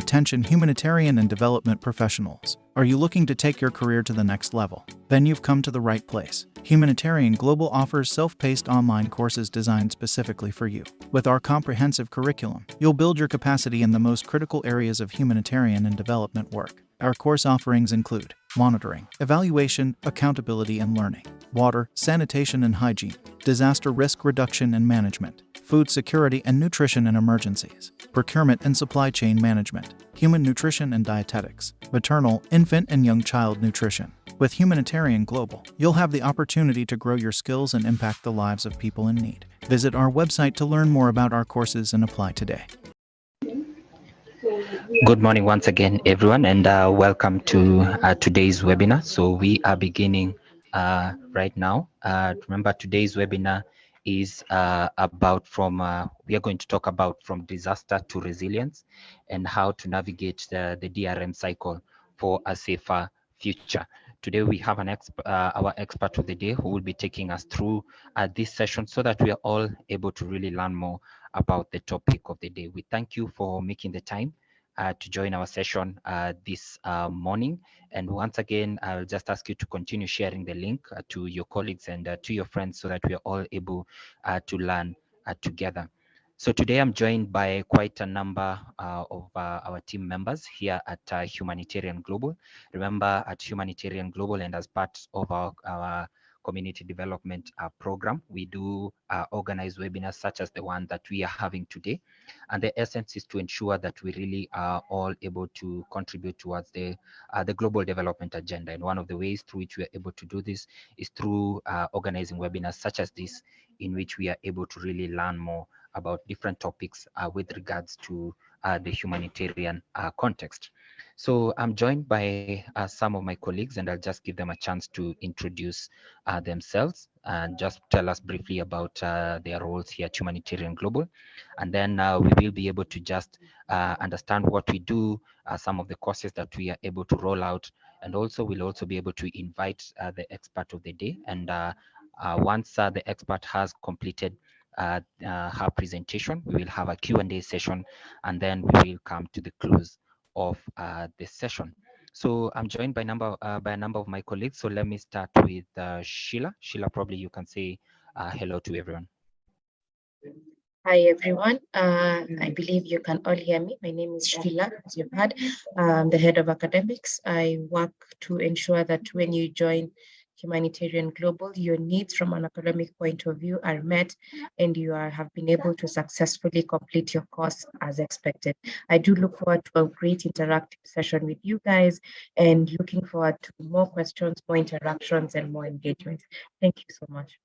Attention humanitarian and development professionals. Are you looking to take your career to the next level? Then you've come to the right place. Humanitarian Global offers self-paced online courses designed specifically for you. With our comprehensive curriculum, you'll build your capacity in the most critical areas of humanitarian and development work. Our course offerings include monitoring, evaluation, accountability and learning, water, sanitation and hygiene, disaster risk reduction and management, food security and nutrition in emergencies, procurement and supply chain management, human nutrition and dietetics, maternal, infant and young child nutrition. With Humanitarian Global, you'll have the opportunity to grow your skills and impact the lives of people in need. Visit our website to learn more about our courses and apply today. Good morning once again, everyone, and welcome to today's webinar. So we are beginning right now. Remember, today's webinar is we are going to talk about from disaster to resilience and how to navigate the DRM cycle for a safer future. Today we have our expert of the day who will be taking us through this session so that we are all able to really learn more about the topic of the day. We thank you for making the time to join our session this morning. And once again, I'll just ask you to continue sharing the link to your colleagues and to your friends so that we are all able to learn together. So today I'm joined by quite a number of our team members here at Humanitarian Global. Remember, at Humanitarian Global and as part of our community development program, we do organize webinars such as the one that we are having today. And the essence is to ensure that we really are all able to contribute towards the global development agenda. And one of the ways through which we are able to do this is through organizing webinars such as this, in which we are able to really learn more about different topics with regards to the humanitarian context. So I'm joined by some of my colleagues, and I'll just give them a chance to introduce themselves and just tell us briefly about their roles here at Humanitarian Global. And then we will be able to just understand what we do, some of the courses that we are able to roll out, and also we'll also be able to invite the expert of the day. And once the expert has completed her presentation, we will have a Q&A session, and then we will come to the close of this session. So I'm joined by a number of my colleagues. So let me start with Sheila. Sheila, probably you can say hello to everyone. Hi everyone. I believe you can all hear me. My name is Sheila, as you've heard. I'm the head of academics. I work to ensure that when you join Humanitarian Global, your needs from an academic point of view are met and you have been able to successfully complete your course as expected. I do look forward to a great interactive session with you guys and looking forward to more questions, more interactions, and more engagement. Thank you so much.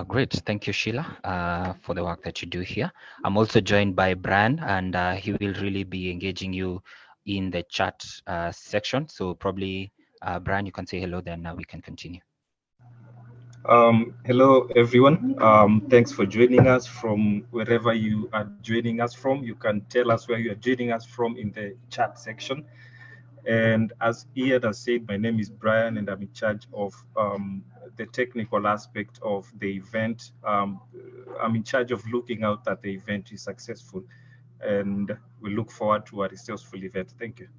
Great, thank you, Sheila, for the work that you do here. I'm also joined by Brian, and he will really be engaging you in the chat section. So probably, Brian, you can say hello, then we can continue. Hello, everyone. Thanks for joining us from wherever you are joining us from. You can tell us where you are joining us from in the chat section. And as Ian has said, my name is Brian, and I'm in charge of the technical aspect of the event. I'm in charge of looking out that the event is successful, and we look forward to a successful event. Thank you.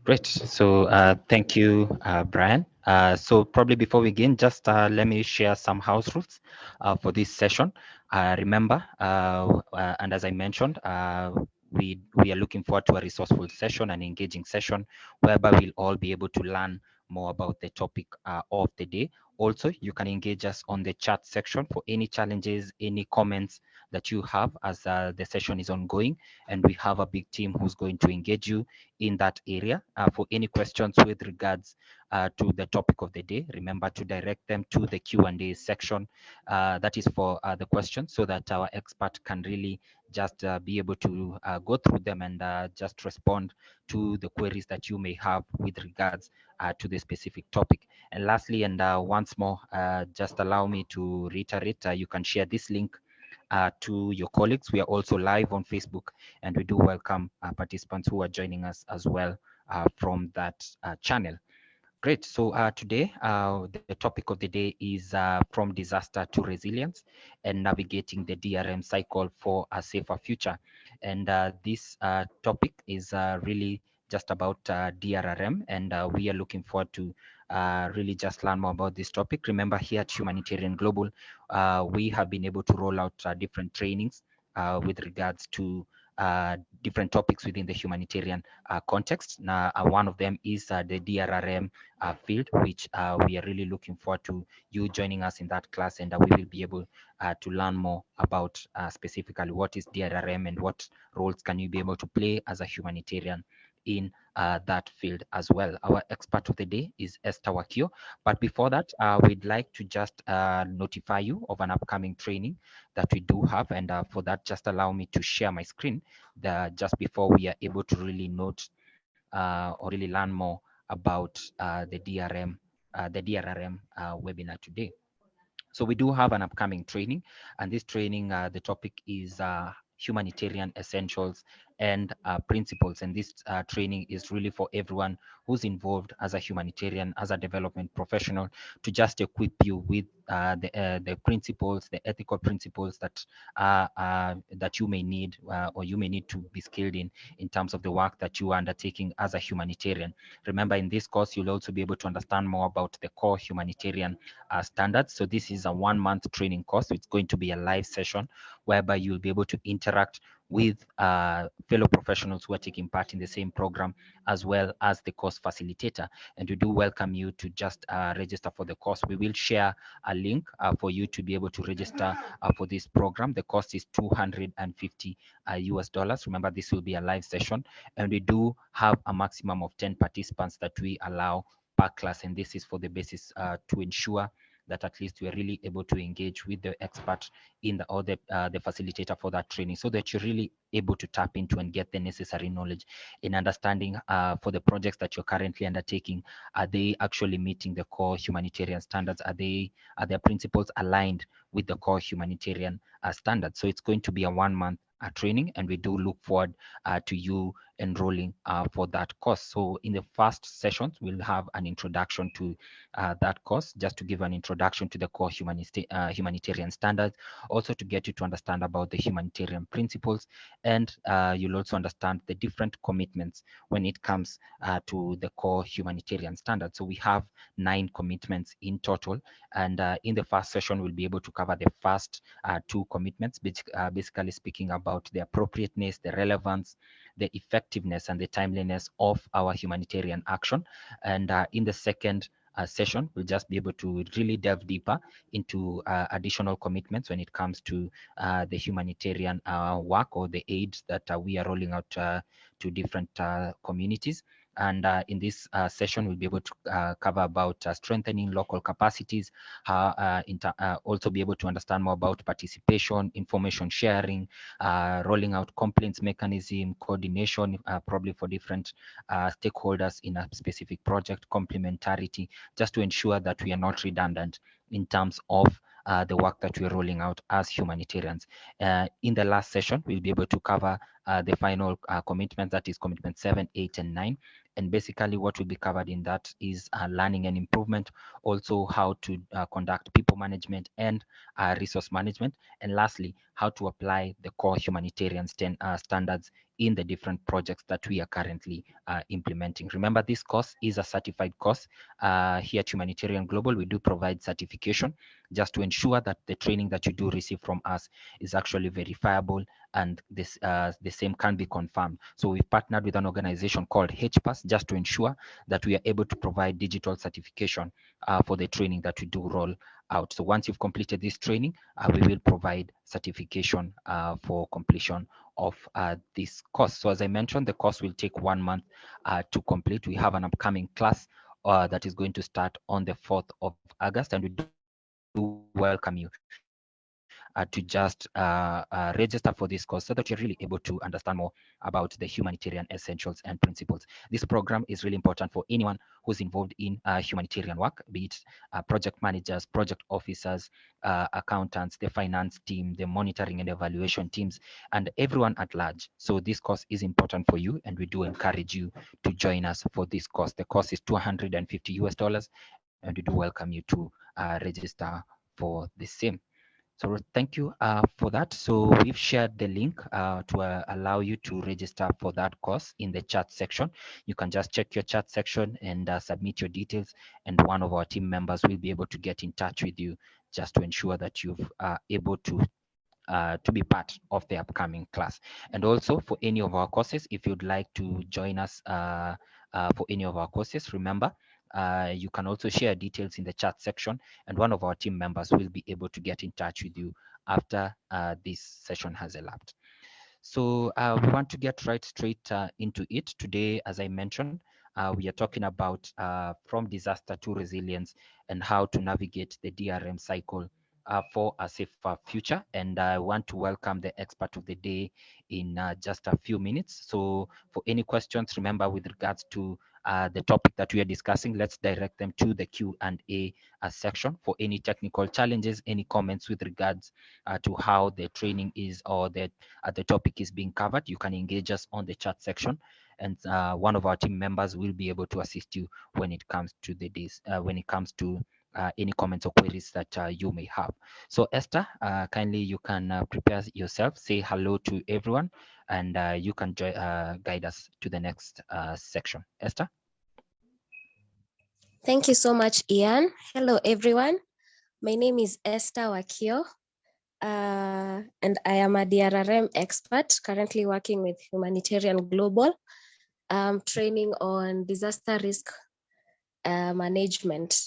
Great. So thank you, Brian. So probably before we begin, just let me share some house rules for this session. Remember, and as I mentioned, we are looking forward to a resourceful session, an engaging session, whereby we'll all be able to learn more about the topic of the day. Also, you can engage us on the chat section for any challenges, any comments that you have as the session is ongoing. And we have a big team who's going to engage you in that area. For any questions with regards to the topic of the day, remember to direct them to the Q&A section. That is for the questions, so that our expert can really just be able to go through them and just respond to the queries that you may have with regards to the specific topic. And lastly, and once more, just allow me to reiterate, you can share this link to your colleagues. We are also live on Facebook, and we do welcome participants who are joining us as well from that channel. Great. So today, the topic of the day is from disaster to resilience and navigating the DRM cycle for a safer future. And this topic is really just about DRRM, and we are looking forward to really just learn more about this topic. Remember, here at Humanitarian Global, we have been able to roll out different trainings with regards to different topics within the humanitarian context. Now, one of them is the DRRM field, which we are really looking forward to you joining us in that class, and we will be able to learn more about specifically what is DRRM and what roles can you be able to play as a humanitarian in that field as well. Our expert of the day is Esther Wakio. But before that, we'd like to just notify you of an upcoming training that we do have. And for that, just allow me to share my screen just before we are able to really note or really learn more about the DRRM webinar today. So we do have an upcoming training, and this training, the topic is humanitarian essentials and principles. And this training is really for everyone who's involved as a humanitarian, as a development professional, to just equip you with the principles, the ethical principles that that you may need or you may need to be skilled in terms of the work that you are undertaking as a humanitarian. Remember, in this course, you'll also be able to understand more about the core humanitarian standards. So this is a 1-month training course. So it's going to be a live session whereby you'll be able to interact with fellow professionals who are taking part in the same program, as well as the course facilitator. And we do welcome you to just register for the course. We will share a link for you to be able to register for this program. The cost is $250 US. Remember, this will be a live session, and we do have a maximum of 10 participants that we allow per class, and this is for the basis to ensure that at least we're really able to engage with the expert in the facilitator for that training, so that you're really able to tap into and get the necessary knowledge in understanding for the projects that you're currently undertaking. Are they actually meeting the core humanitarian standards? Are their principles aligned with the core humanitarian standards? So it's going to be a 1-month training, and we do look forward to you enrolling for that course. So in the first sessions, we'll have an introduction to that course, just to give an introduction to the core humanitarian standards, also to get you to understand about the humanitarian principles, and you'll also understand the different commitments when it comes to the core humanitarian standards. So we have 9 commitments in total, and in the first session, we'll be able to cover the first 2 commitments, basically speaking about the appropriateness, the relevance, the effectiveness, and the timeliness of our humanitarian action. And in the second session, we'll just be able to really delve deeper into additional commitments when it comes to the humanitarian work or the aid that we are rolling out to different communities. And in this session, we'll be able to cover about strengthening local capacities, also be able to understand more about participation, information sharing, rolling out complaints mechanism, coordination, probably for different stakeholders in a specific project, complementarity, just to ensure that we are not redundant in terms of the work that we're rolling out as humanitarians. In the last session, we'll be able to cover the final commitment, that is commitment 7, 8, and 9. And basically what will be covered in that is learning and improvement, also how to conduct people management and resource management, and lastly, how to apply the core humanitarian standards in the different projects that we are currently implementing. Remember, this course is a certified course. Here at Humanitarian Global, we do provide certification just to ensure that the training that you do receive from us is actually verifiable, and this the same can be confirmed. So we partnered with an organization called HPAS just to ensure that we are able to provide digital certification for the training that we do roll out. So once you've completed this training, we will provide certification for completion of this course. So as I mentioned, the course will take 1 month to complete. We have an upcoming class that is going to start on the 4th of August, and we do welcome you to just register for this course so that you're really able to understand more about the humanitarian essentials and principles. This program is really important for anyone who's involved in humanitarian work, be it project managers, project officers, accountants, the finance team, the monitoring and evaluation teams, and everyone at large. So this course is important for you, and we do encourage you to join us for this course. The course is $250, and we do welcome you to register for the same. So thank you for that. So we've shared the link to allow you to register for that course in the chat section. You can just check your chat section and submit your details, and one of our team members will be able to get in touch with you just to ensure that you've able to be part of the upcoming class. And also for any of our courses, if you'd like to join us for any of our courses, remember, you can also share details in the chat section, and one of our team members will be able to get in touch with you after this session has elapsed. So we want to get right straight into it. Today, as I mentioned, we are talking about from disaster to resilience and how to navigate the DRM cycle for a safer future. And I want to welcome the expert of the day in just a few minutes. So for any questions, remember, with regards to the topic that we are discussing, let's direct them to the Q&A section. For any technical challenges, any comments with regards to how the training is or the topic is being covered, you can engage us on the chat section, and one of our team members will be able to assist you when it comes to the days, when it comes to any comments or queries that you may have. So Esther, kindly you can prepare yourself, say hello to everyone, and you can guide us to the next section. Esther? Thank you so much, Ian. Hello, everyone. My name is Esther Wakio, and I am a DRRM expert currently working with Humanitarian Global, training on disaster risk management.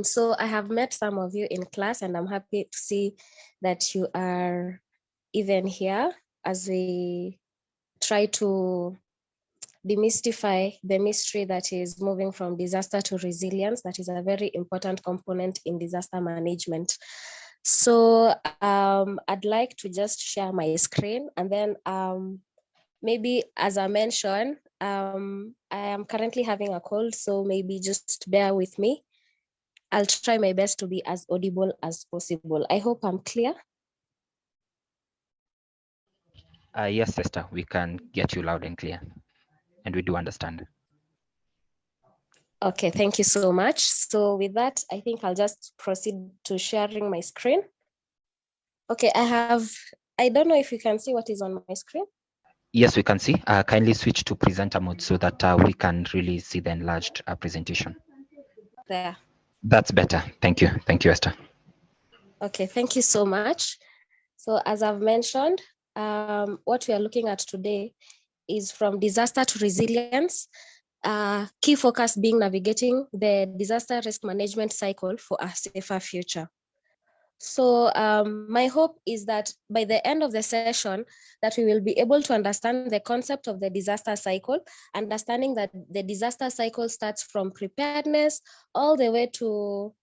So I have met some of you in class, and I'm happy to see that you are even here as we try to demystify the mystery that is moving from disaster to resilience. That is a very important component in disaster management. So I'd like to just share my screen, and then maybe, as I mentioned, I am currently having a cold, so maybe just bear with me. I'll try my best to be as audible as possible. I hope I'm clear. Yes, Esther, we can get you loud and clear, and we do understand. Okay, thank you so much. So with that, I think I'll just proceed to sharing my screen. Okay, I don't know if you can see what is on my screen. Yes, we can see. Kindly switch to presenter mode so that we can really see the enlarged presentation. There. That's better. Thank you. Thank you, Esther. Okay, thank you so much. So as I've mentioned, what we are looking at today is from disaster to resilience, key focus being navigating the disaster risk management cycle for a safer future. So my hope is that by the end of the session, that we will be able to understand the concept of the disaster cycle, understanding that the disaster cycle starts from preparedness all the way to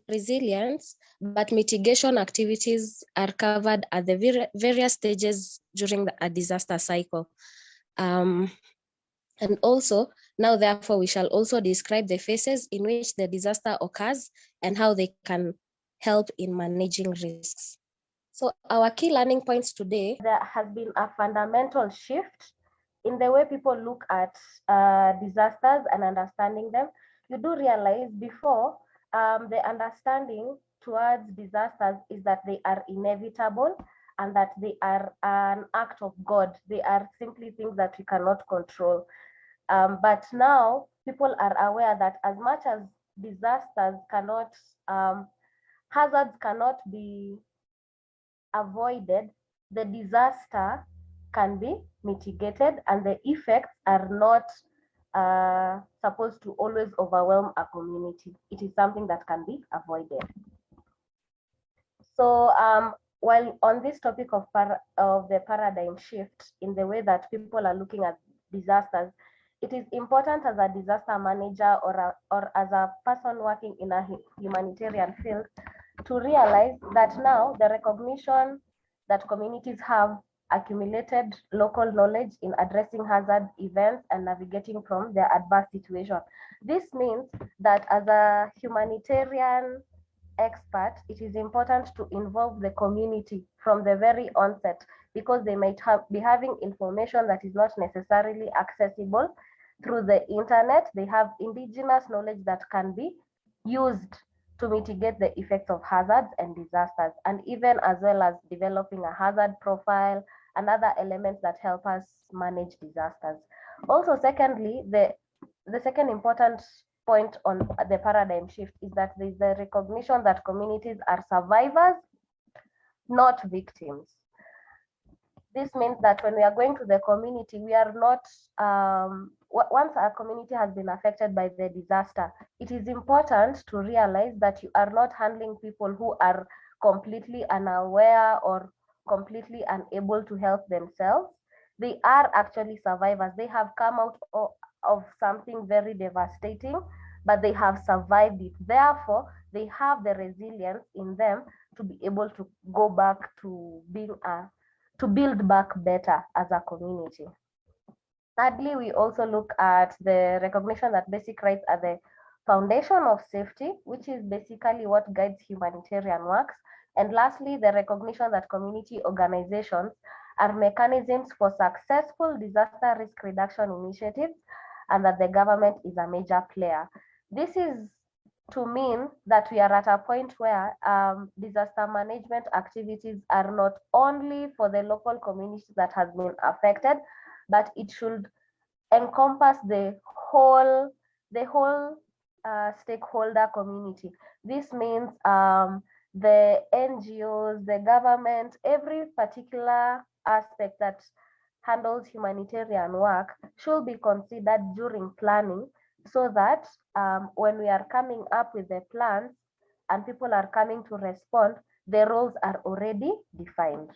resilience, but mitigation activities are covered at the various stages during a disaster cycle. And also, now therefore, we shall also describe the phases in which the disaster occurs and how they can help in managing risks. So our key learning points today, there has been a fundamental shift in the way people look at disasters and understanding them. You do realize before, the understanding towards disasters is that they are inevitable and that they are an act of God. They are simply things that we cannot control. But now people are aware that as much as disasters cannot, hazards cannot be avoided, the disaster can be mitigated, and the effects are not supposed to always overwhelm a community. It is something that can be avoided. So while on this topic of the paradigm shift in the way that people are looking at disasters, it is important as a disaster manager or as a person working in a humanitarian field to realize that now the recognition that communities have accumulated local knowledge in addressing hazard events and navigating from their adverse situation. This means that as a humanitarian expert, it is important to involve the community from the very onset because they might be having information that is not necessarily accessible through the internet. They have indigenous knowledge that can be used to mitigate the effects of hazards and disasters, and even as well as developing a hazard profile and other elements that help us manage disasters. Also, secondly, the second important point on the paradigm shift is that there is the recognition that communities are survivors, not victims. This means that when we are going to the community, we are not, once our community has been affected by the disaster, it is important to realize that you are not handling people who are completely unaware or completely unable to help themselves. They are actually survivors. They have come out of something very devastating, but they have survived it. Therefore, they have the resilience in them to be able to go back to being to build back better as a community. Thirdly, we also look at the recognition that basic rights are the foundation of safety, which is basically what guides humanitarian works. And lastly, the recognition that community organizations are mechanisms for successful disaster risk reduction initiatives, and that the government is a major player. This is to mean that we are at a point where disaster management activities are not only for the local community that has been affected, but it should encompass the whole stakeholder community. This means the NGOs, the government, every particular aspect that handles humanitarian work should be considered during planning, so that when we are coming up with the plans and people are coming to respond, the roles are already defined.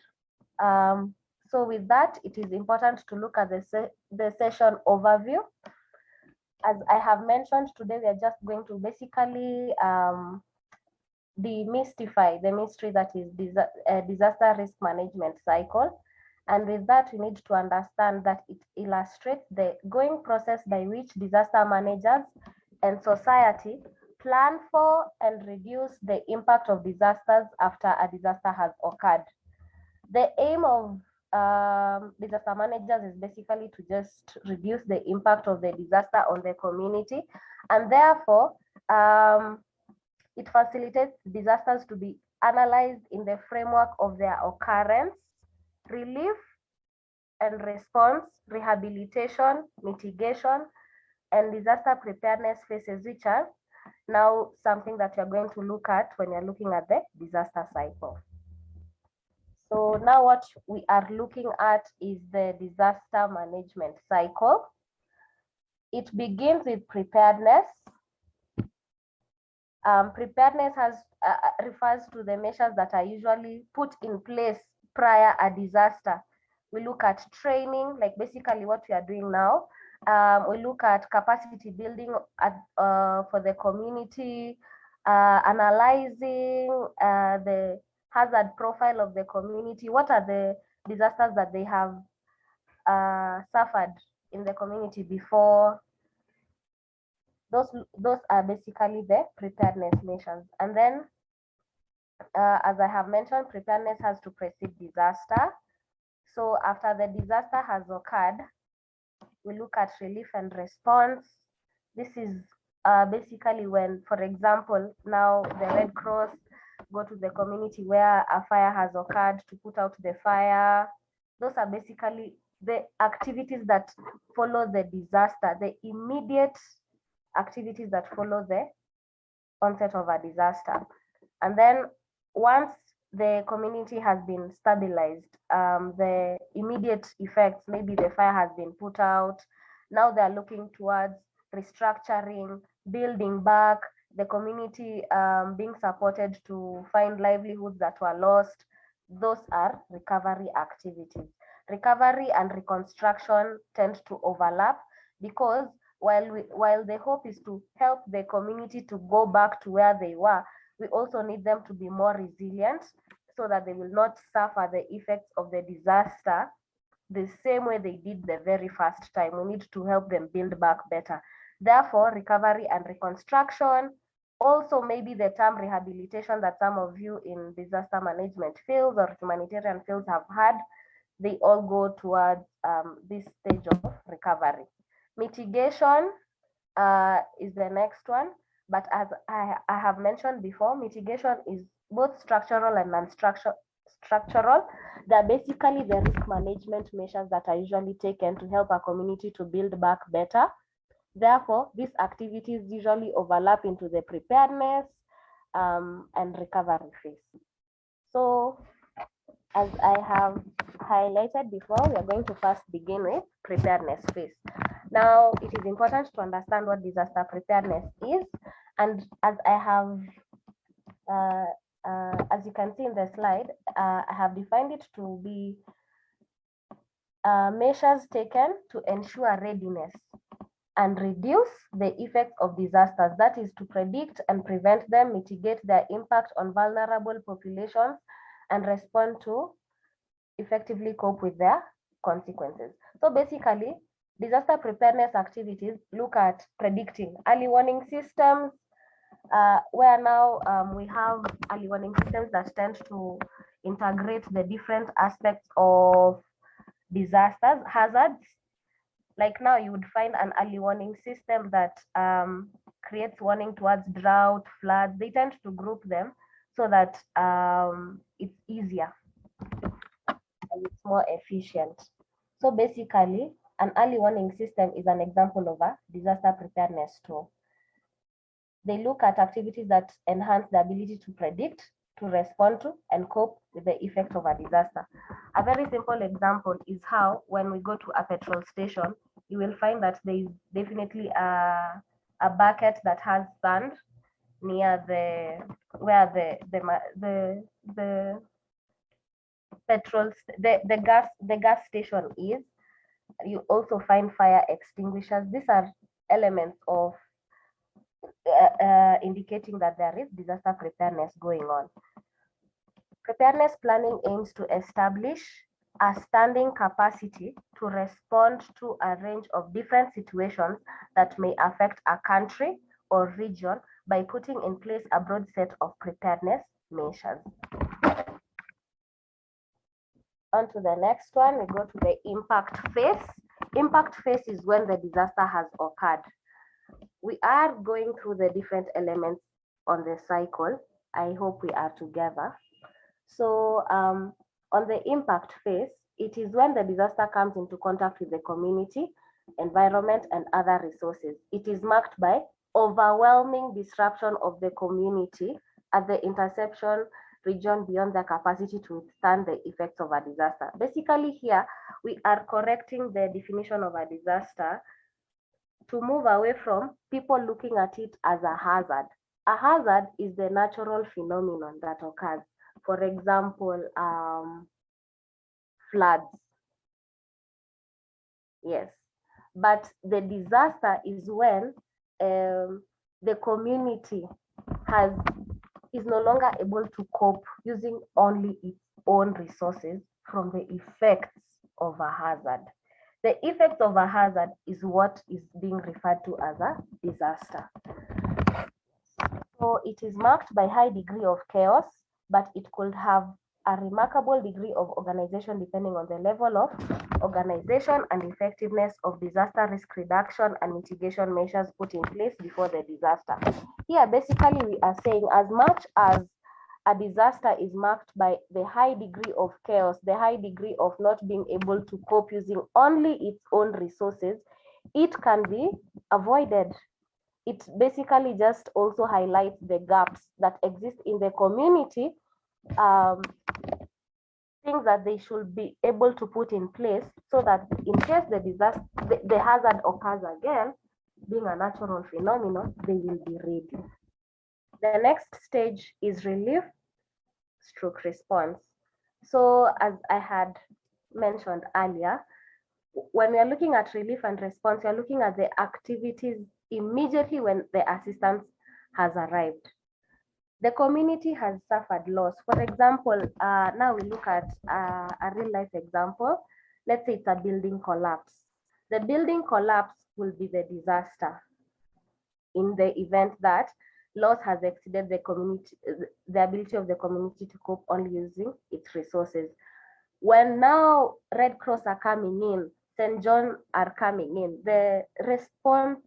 So with that, it is important to look at the session overview. As I have mentioned, today we are just going to basically demystify the mystery that is disaster risk management cycle. And with that, we need to understand that it illustrates the going process by which disaster managers and society plan for and reduce the impact of disasters after a disaster has occurred. The aim of disaster managers is basically to just reduce the impact of the disaster on the community, and therefore it facilitates disasters to be analyzed in the framework of their occurrence, relief and response, rehabilitation, mitigation, and disaster preparedness phases, which are now something that you're going to look at when you're looking at the disaster cycle. So now what we are looking at is the disaster management cycle. It begins with preparedness. Preparedness refers to the measures that are usually put in place prior a disaster. We look at training, like basically what we are doing now. We look at capacity building for the community, analyzing the hazard profile of the community. What are the disasters that they have suffered in the community before? Those are basically the preparedness measures. And then, as I have mentioned, preparedness has to precede disaster. So after the disaster has occurred, we look at relief and response. This is basically when, for example, now the Red Cross go to the community where a fire has occurred to put out the fire. Those are basically the activities that follow the disaster, the immediate activities that follow the onset of a disaster. And then once the community has been stabilized, the immediate effects, maybe the fire has been put out, now they're looking towards restructuring, building back, the community being supported to find livelihoods that were lost. Those are recovery activities. Recovery and reconstruction tend to overlap, because while the hope is to help the community to go back to where they were, we also need them to be more resilient so that they will not suffer the effects of the disaster the same way they did the very first time. We need to help them build back better. Therefore, recovery and reconstruction, also maybe the term rehabilitation that some of you in disaster management fields or humanitarian fields have had, they all go towards this stage of recovery. Mitigation is the next one, but as I have mentioned before, mitigation is both structural and non-structural. They're basically the risk management measures that are usually taken to help a community to build back better. Therefore, these activities usually overlap into the preparedness and recovery phase. So, as I have highlighted before, we are going to first begin with preparedness phase. Now, it is important to understand what disaster preparedness is, and as I have, as you can see in the slide, I have defined it to be measures taken to ensure readiness and reduce the effects of disasters, that is to predict and prevent them, mitigate their impact on vulnerable populations, and respond to effectively cope with their consequences. So basically, disaster preparedness activities look at predicting early warning systems, where now we have early warning systems that tend to integrate the different aspects of disasters, hazards. Like now you would find an early warning system that creates warning towards drought, floods. They tend to group them so that it's easier and it's more efficient. So basically, an early warning system is an example of a disaster preparedness tool. They look at activities that enhance the ability to predict, to respond to, and cope with the effects of a disaster. A very simple example is how when we go to a petrol station, you will find that there is definitely a bucket that has sand near where the petrol, the gas station is. You also find fire extinguishers. These are elements of indicating that there is disaster preparedness going on. Preparedness planning aims to establish a standing capacity to respond to a range of different situations that may affect a country or region by putting in place a broad set of preparedness measures. On to the next one, we go to the impact phase. Impact phase is when the disaster has occurred. We are going through the different elements on the cycle. I hope we are together. So on the impact phase, it is when the disaster comes into contact with the community, environment, and other resources. It is marked by overwhelming disruption of the community at the interception region beyond their capacity to withstand the effects of a disaster. Basically here, we are correcting the definition of a disaster to move away from people looking at it as a hazard. A hazard is the natural phenomenon that occurs. For example, floods. Yes, but the disaster is when the community is no longer able to cope using only its own resources from the effects of a hazard. The effects of a hazard is what is being referred to as a disaster. So it is marked by high degree of chaos, but it could have a remarkable degree of organization depending on the level of organization and effectiveness of disaster risk reduction and mitigation measures put in place before the disaster. Here, basically, we are saying as much as a disaster is marked by the high degree of chaos, the high degree of not being able to cope using only its own resources, it can be avoided. It basically just also highlights the gaps that exist in the community, things that they should be able to put in place so that in case the disaster, the hazard occurs again, being a natural phenomenon, they will be ready. The next stage is relief/response. So as I had mentioned earlier, when we are looking at relief and response, we are looking at the activities immediately when the assistance has arrived. The community has suffered loss. For example, now we look at a real life example. Let's say it's a building collapse. The building collapse will be the disaster in the event that loss has exceeded the community, the ability of the community to cope only using its resources. When now Red Cross are coming in, St. John are coming in, the responding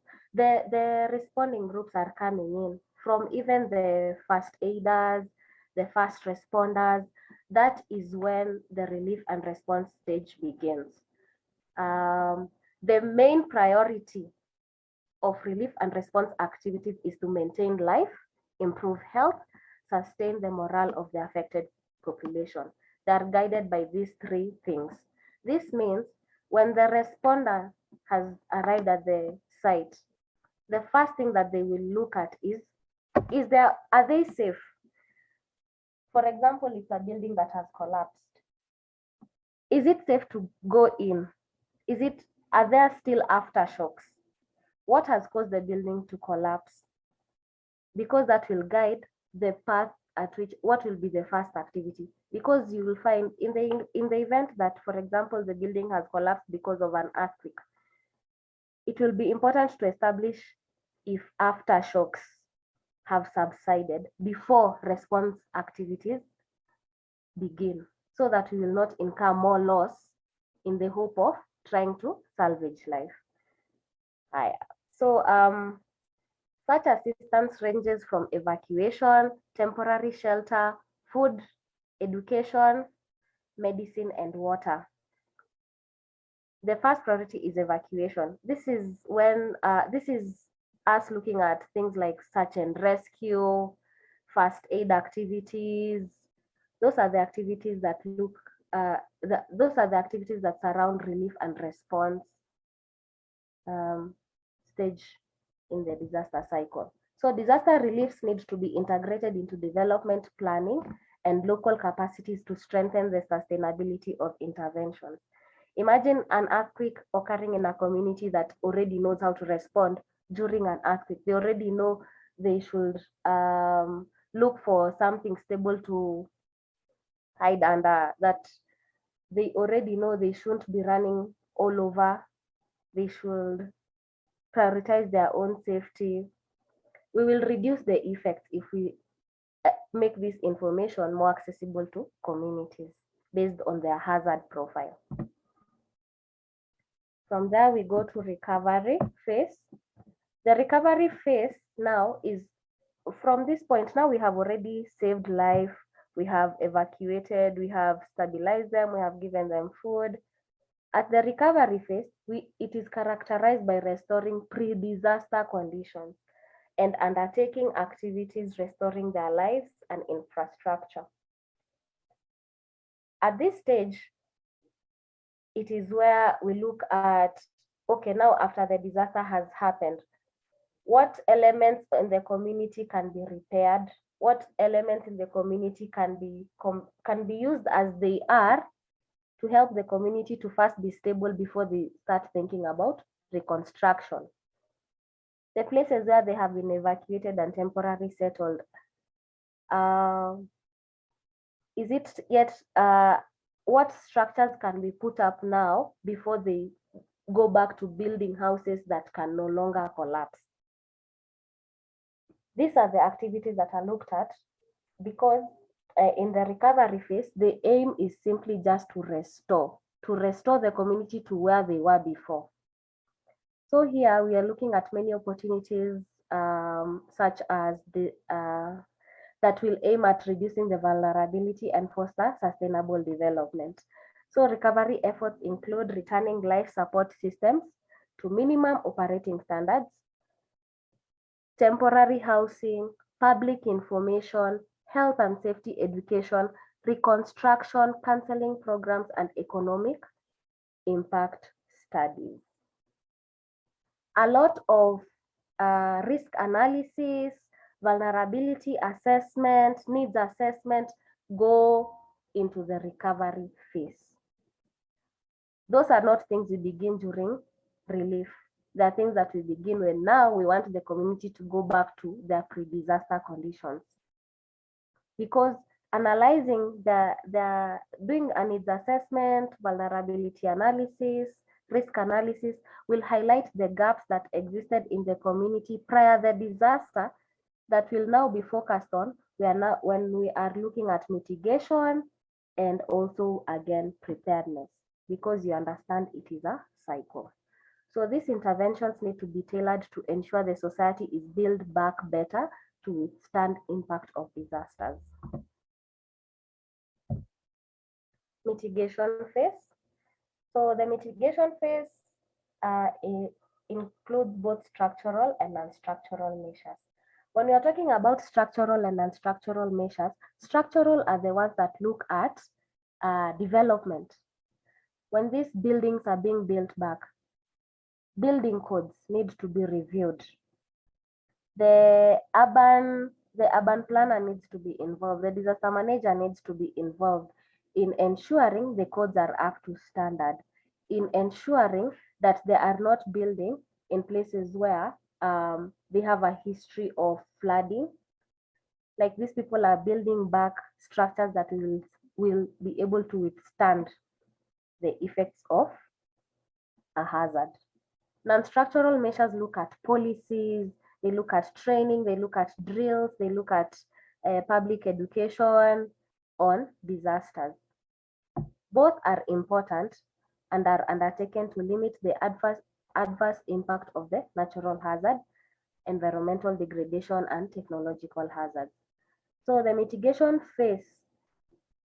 groups are coming in, from even the first aiders, the first responders. That is when the relief and response stage begins. The main priority of relief and response activities is to maintain life, improve health, sustain the morale of the affected population. They are guided by these three things. This means when the responder has arrived at the site, the first thing that they will look at is are they safe? For example, it's a building that has collapsed. Is it safe to go in? Are there still aftershocks? What has caused the building to collapse? Because that will guide the path at which what will be the first activity. Because you will find in the event that, for example, the building has collapsed because of an earthquake, it will be important to establish if aftershocks have subsided before response activities begin, so that we will not incur more loss in the hope of trying to salvage life. So such assistance ranges from evacuation, temporary shelter, food, education, medicine, and water. The first priority is evacuation. This is when this is us looking at things like search and rescue, first aid activities. Those are the activities that those are the activities that surround relief and response stage in the disaster cycle. So disaster reliefs need to be integrated into development planning and local capacities to strengthen the sustainability of interventions. Imagine an earthquake occurring in a community that already knows how to respond during an earthquake. They already know they should look for something stable to hide under, that they already know they shouldn't be running all over. They should prioritize their own safety. We will reduce the effects if we make this information more accessible to communities based on their hazard profile. From there, we go to recovery phase. The recovery phase now is, from this point, now we have already saved life, we have evacuated, we have stabilized them, we have given them food. At the recovery phase, it is characterized by restoring pre-disaster conditions and undertaking activities restoring their lives and infrastructure. At this stage, it is where we look at, okay, now after the disaster has happened, what elements in the community can be repaired? What elements in the community can be used as they are to help the community to first be stable before they start thinking about reconstruction? The places where they have been evacuated and temporarily settled, is it yet, what structures can be put up now before they go back to building houses that can no longer collapse? These are the activities that are looked at, because in the recovery phase, the aim is simply just to restore the community to where they were before. So here we are looking at many opportunities such as that will aim at reducing the vulnerability and foster sustainable development. So recovery efforts include returning life support systems to minimum operating standards, temporary housing, public information, health and safety education, reconstruction, counseling programs, and economic impact studies. A lot of risk analysis, vulnerability assessment, needs assessment go into the recovery phase. Those are not things we begin during relief. They are things that we begin when now we want the community to go back to their pre-disaster conditions. Because analyzing doing a needs assessment, vulnerability analysis, risk analysis will highlight the gaps that existed in the community prior to the disaster that will now be focused on. When we are looking at mitigation and also again preparedness, because you understand it is a cycle. So these interventions need to be tailored to ensure the society is built back better to withstand impact of disasters. Mitigation phase. So the mitigation phase includes both structural and non-structural measures. When we are talking about structural and non-structural measures, structural are the ones that look at development. When these buildings are being built back, building codes need to be reviewed. The urban planner needs to be involved. The disaster manager needs to be involved in ensuring the codes are up to standard, in ensuring that they are not building in places where they have a history of flooding. Like these people are building back structures that will be able to withstand the effects of a hazard. Non-structural measures look at policies, they look at training, they look at drills, they look at public education on disasters. Both are important and are undertaken to limit the adverse impact of the natural hazard, environmental degradation, and technological hazards. So the mitigation phase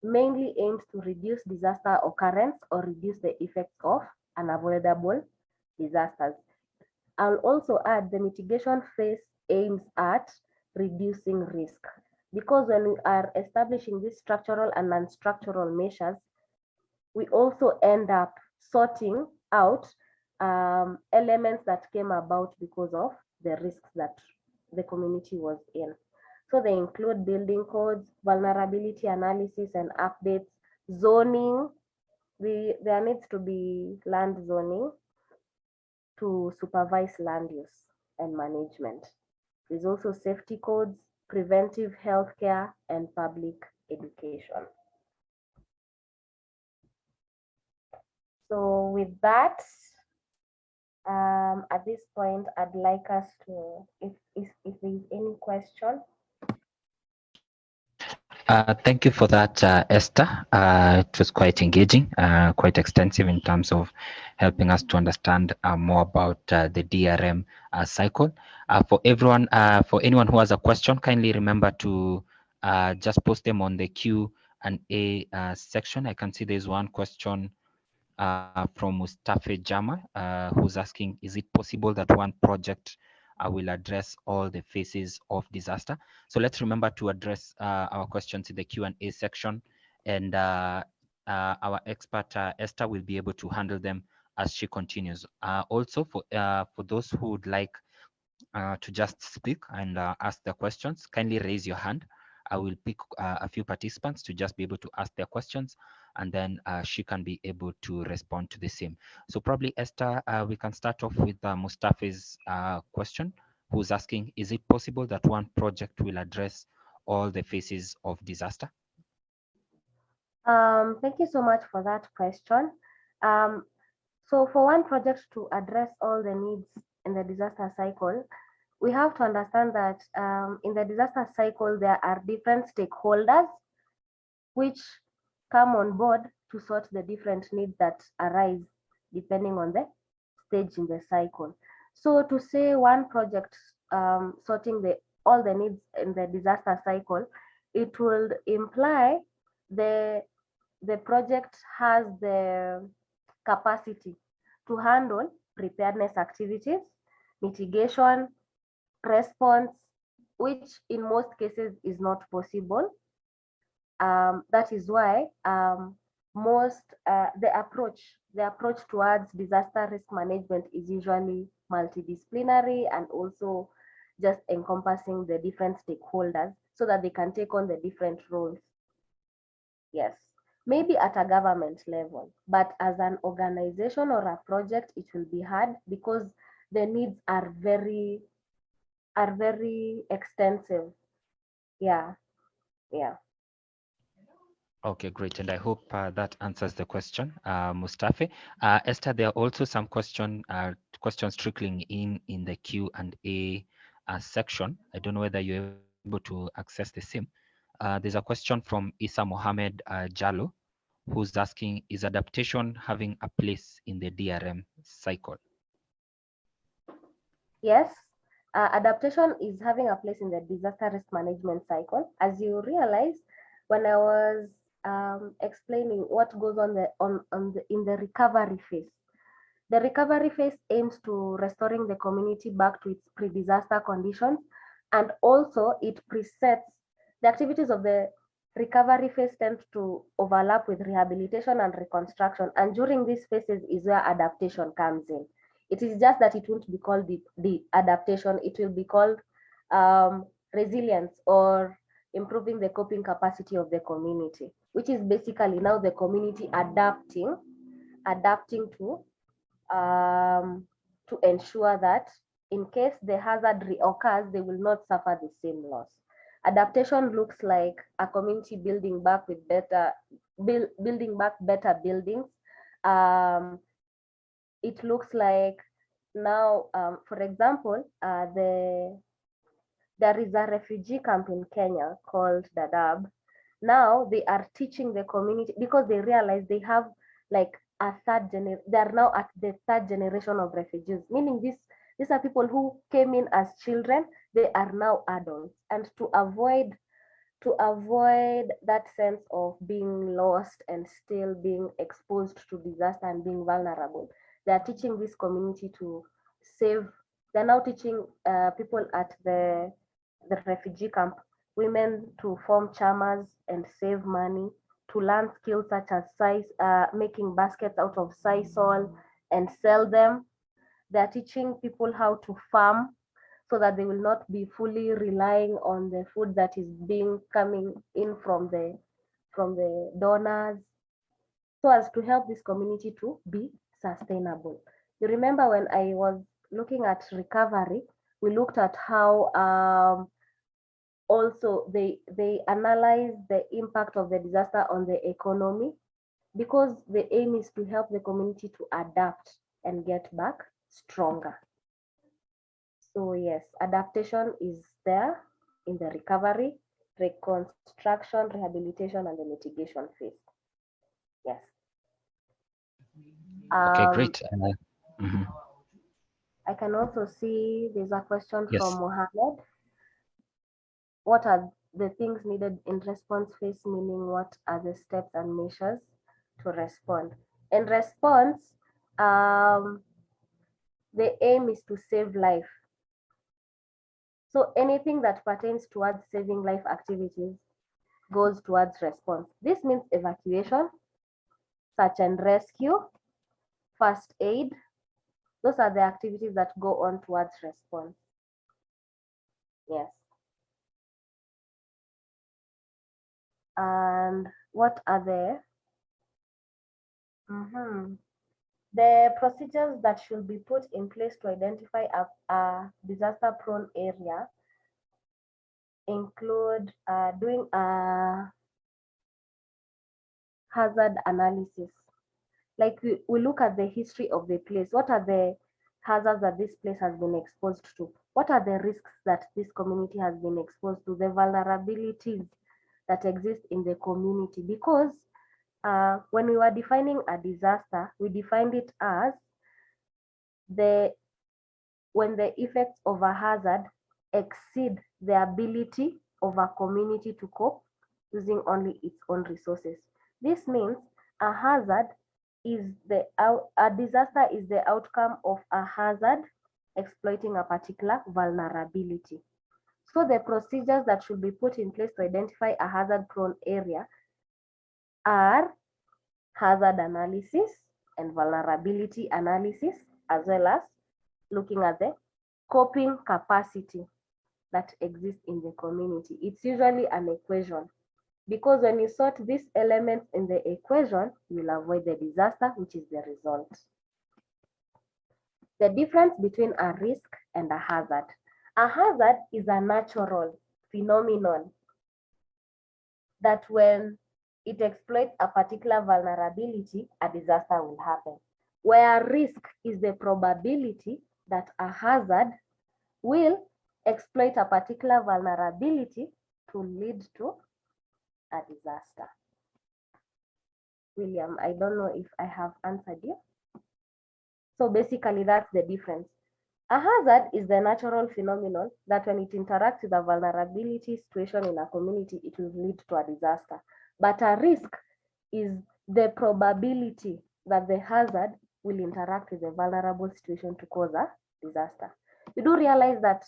mainly aims to reduce disaster occurrence or reduce the effects of unavoidable disasters. I'll also add the mitigation phase aims at reducing risk, because when we are establishing these structural and non-structural measures, we also end up sorting out elements that came about because of the risks that the community was in. So they include building codes, vulnerability analysis and updates, zoning. There needs to be land zoning to supervise land use and management. There's also safety codes, preventive healthcare, and public education. So with that, at this point, I'd like us to, if there's any question. Thank you for that, Esther. It was quite engaging, quite extensive in terms of helping us to understand more about the DRM cycle. For anyone who has a question, kindly remember to just post them on the Q&A section. I can see there's one question from Mustafa Jama, who's asking, is it possible that one project will address all the phases of disaster? So let's remember to address our questions in the Q&A section, and our expert Esther will be able to handle them as she continues. Also, for those who would like to just speak and ask their questions, kindly raise your hand. I will pick a few participants to just be able to ask their questions, and then she can be able to respond to the same. So probably, Esther, we can start off with Mustafa's question, who's asking, is it possible that one project will address all the phases of disaster? Thank you so much for that question. So for one project to address all the needs in the disaster cycle, we have to understand that in the disaster cycle, there are different stakeholders which come on board to sort the different needs that arise depending on the stage in the cycle. So to say one project sorting all the needs in the disaster cycle, it will imply the project has the capacity to handle preparedness activities, mitigation, response, which in most cases is not possible. That is why the approach towards disaster risk management is usually multidisciplinary and also just encompassing the different stakeholders so that they can take on the different roles. Yes, maybe at a government level, but as an organization or a project, it will be hard because the needs are very extensive. Yeah. Okay, great. And I hope that answers the question, Mustafa. Esther, there are also some questions trickling in the Q&A section. I don't know whether you're able to access the same. There's a question from Isa Mohammed Jallo, who's asking, is adaptation having a place in the DRM cycle? Yes, adaptation is having a place in the disaster risk management cycle. As you realize, when I was explaining what goes on in the recovery phase, the recovery phase aims to restoring the community back to its pre-disaster conditions, and also it presets the activities of the recovery phase tend to overlap with rehabilitation and reconstruction. And during these phases is where adaptation comes in. It is just that it won't be called the adaptation, it will be called resilience or improving the coping capacity of the community, which is basically now the community adapting to ensure that in case the hazard reoccurs, they will not suffer the same loss. Adaptation looks like a community building back better buildings. It looks like now, for example, there is a refugee camp in Kenya called Dadaab. Now they are teaching the community because they realize they have like they are now at the third generation of refugees, meaning these are people who came in as children, they are now adults. And to avoid that sense of being lost and still being exposed to disaster and being vulnerable, they are teaching this community to save. They're now teaching people at the refugee camp, women to form chamas and save money, to learn skills such as making baskets out of sisal and sell them. They're teaching people how to farm so that they will not be fully relying on the food that is coming in from the donors, so as to help this community to be sustainable. You remember when I was looking at recovery, we looked at how also they analyze the impact of the disaster on the economy, because the aim is to help the community to adapt and get back stronger. So yes, adaptation is there in the recovery, reconstruction, rehabilitation, and the mitigation phase. Yes. Okay, great. I can also see there's a question Yes. from Mohammed. What are the things needed in response phase, meaning what are the steps and measures to respond? In response, the aim is to save life. So anything that pertains towards saving life activities goes towards response. This means evacuation, search and rescue, first aid. Those are the activities that go on towards response. Yes. And what are the procedures that should be put in place to identify a disaster-prone area include doing a hazard analysis. Like we look at the history of the place. What are the hazards that this place has been exposed to? What are the risks that this community has been exposed to? The vulnerabilities that exist in the community? Because when we were defining a disaster, we defined it as when the effects of a hazard exceed the ability of a community to cope using only its own resources. This means a hazard is a disaster is the outcome of a hazard exploiting a particular vulnerability. So the procedures that should be put in place to identify a hazard-prone area are hazard analysis and vulnerability analysis, as well as looking at the coping capacity that exists in the community. It's usually an equation, because when you sort these elements in the equation, you'll avoid the disaster, which is the result. The difference between a risk and a hazard. A hazard is a natural phenomenon that when it exploits a particular vulnerability, a disaster will happen. Where risk is the probability that a hazard will exploit a particular vulnerability to lead to a disaster. William, I don't know if I have answered you. So basically that's the difference. A hazard is the natural phenomenon that when it interacts with a vulnerability situation in a community, it will lead to a disaster. But a risk is the probability that the hazard will interact with a vulnerable situation to cause a disaster. You do realize that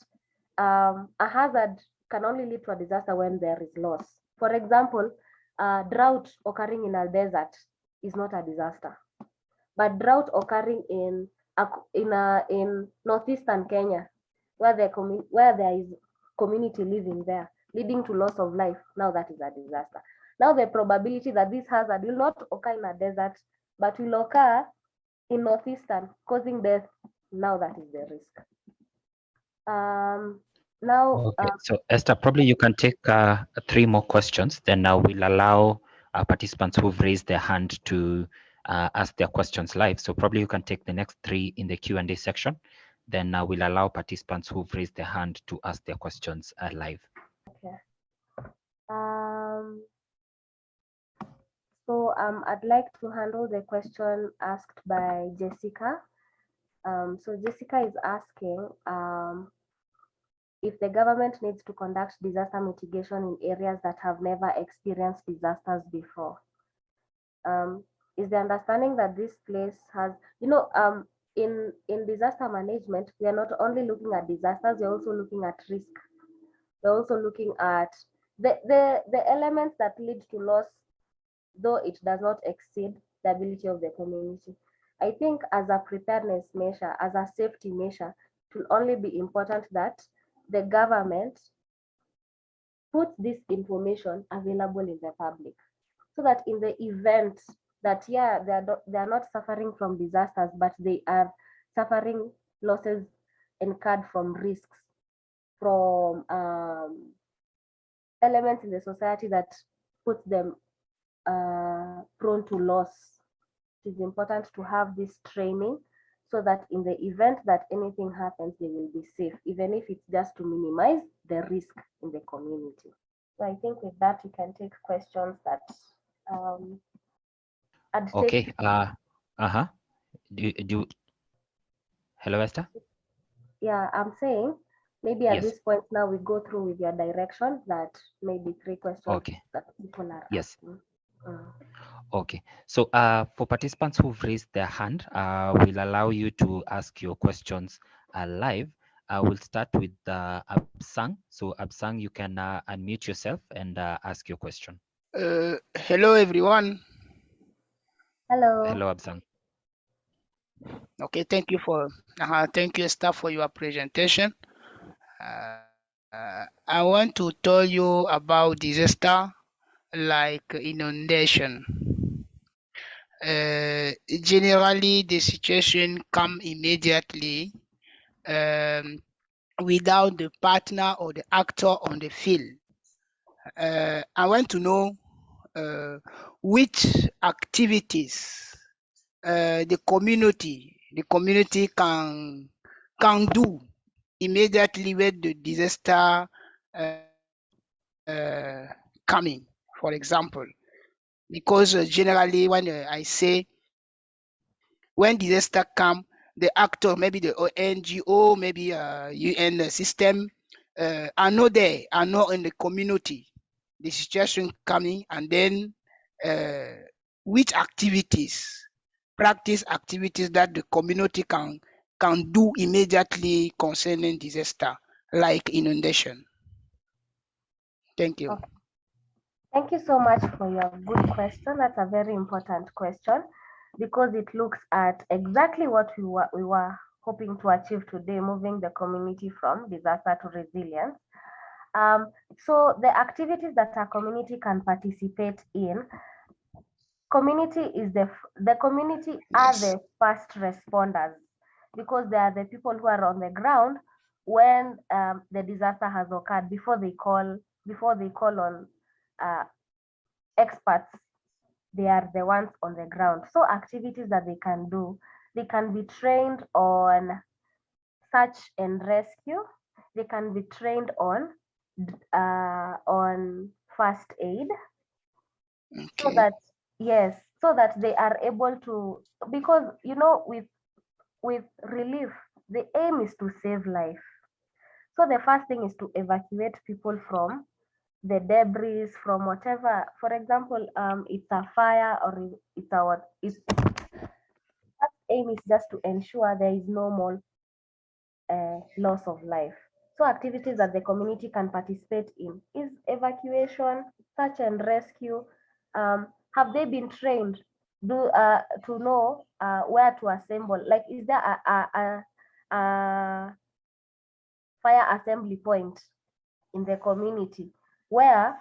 a hazard can only lead to a disaster when there is loss. For example, drought occurring in a desert is not a disaster, but drought occurring in northeastern Kenya, where there is community living there, leading to loss of life, now that is a disaster. Now the probability that this hazard will not occur in a desert, but will occur in northeastern, causing death, now that is the risk. Okay, so Esther, probably you can take 3 more questions, then we'll allow participants who've raised their hand to ask their questions live. So probably you can take the next 3 in the Q&A section, then we'll allow participants who've raised their hand to ask their questions live. Okay. So I'd like to handle the question asked by Jessica. So Jessica is asking if the government needs to conduct disaster mitigation in areas that have never experienced disasters before. Is the understanding that this place has, in disaster management, we are not only looking at disasters, we're also looking at risk. We're also looking at the elements that lead to loss, though it does not exceed the ability of the community. I think as a preparedness measure, as a safety measure, it will only be important that the government puts this information available in the public, so that in the event that, yeah, they are not suffering from disasters, but they are suffering losses incurred from risks, from elements in the society that puts them prone to loss. It is important to have this training so that in the event that anything happens, they will be safe, even if it's just to minimize the risk in the community. So I think with that, you can take questions that Okay. Hello, Esther? Yeah, I'm saying maybe at Yes. this point now we go through with your direction that maybe 3 questions Okay. that people are yes. asking. Okay, so for participants who've raised their hand, we'll allow you to ask your questions live. We'll start with Absang. So Absang, you can unmute yourself and ask your question. Hello, everyone. Hello. Hello, Absang. Okay, thank you thank you, Esther, for your presentation. I want to tell you about disaster like inundation. Generally, the situation come immediately without the partner or the actor on the field. I want to know which activities the community can do immediately when the disaster coming, for example, because generally when I say when disaster come, the actor, maybe the NGO, maybe UN system, are not there, are not in the community. The situation coming, and then which activities, practice activities that the community can do immediately concerning disaster, like inundation. Thank you. Okay. Thank you so much for your good question. That's a very important question because it looks at exactly what we were hoping to achieve today, moving the community from disaster to resilience. So the activities that our community can participate in, community are the first responders, because they are the people who are on the ground when the disaster has occurred, before they call on experts. They are the ones on the ground. So activities that they can do, they can be trained on search and rescue. They can be trained on first aid. Okay. So that, yes, so that they are able to, because with relief, the aim is to save life. So the first thing is to evacuate people from the debris, from whatever. For example, it's a fire or its aim is just to ensure there is no more loss of life. So activities that the community can participate in is evacuation, search and rescue. Have they been trained to know where to assemble? Like, is there a fire assembly point in the community where,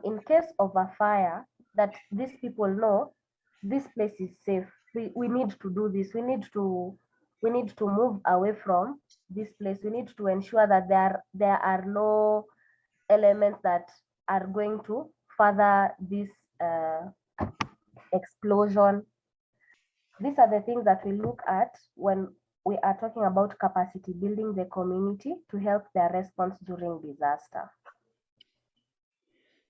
in case of a fire, that these people know this place is safe. We need to do this. We need to move away from this place. We need to ensure that there are no elements that are going to further this explosion. These are the things that we look at when we are talking about capacity building the community to help their response during disaster.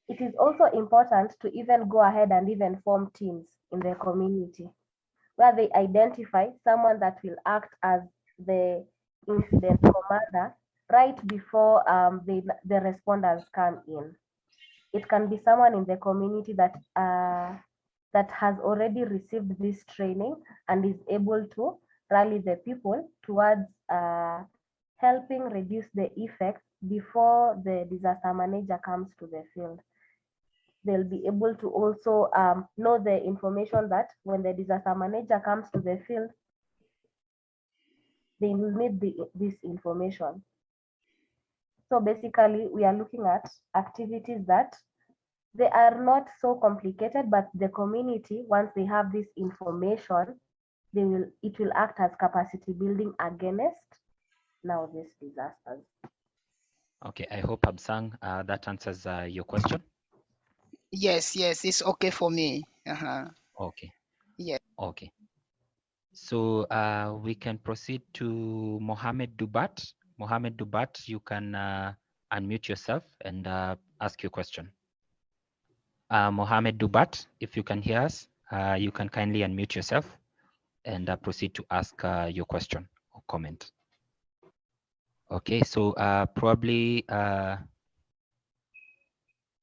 It is also important to even go ahead and even form teams in the community where they identify someone that will act as the incident commander right before the responders come in. It can be someone in the community that has already received this training and is able to rally the people towards helping reduce the effects before the disaster manager comes to the field. They'll be able to also know the information that when the disaster manager comes to the field, they will need this information. So basically, we are looking at activities that they are not so complicated, but the community, once they have this information, it will act as capacity building against now these disasters. Okay, I hope Absang that answers your question. Yes, it's okay for me. Okay. Yeah. Okay. So we can proceed to Mohammed Dubat. Mohammed Dubat, you can unmute yourself and ask your question. Mohammed Dubat, if you can hear us, you can kindly unmute yourself and proceed to ask your question or comment. Okay, so probably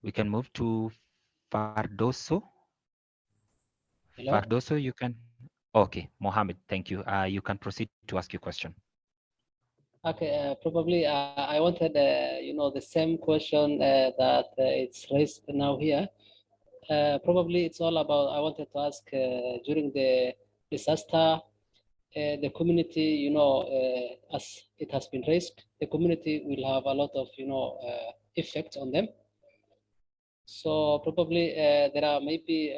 we can move to Fardoso. Hello? Fardoso, you can. Okay, Mohammed, thank you. You can proceed to ask your question. Okay, probably I wanted, the same question that it's raised now here. Probably it's all about, I wanted to ask during the disaster, the community, as it has been raised, the community will have a lot of, effects on them. So probably there are maybe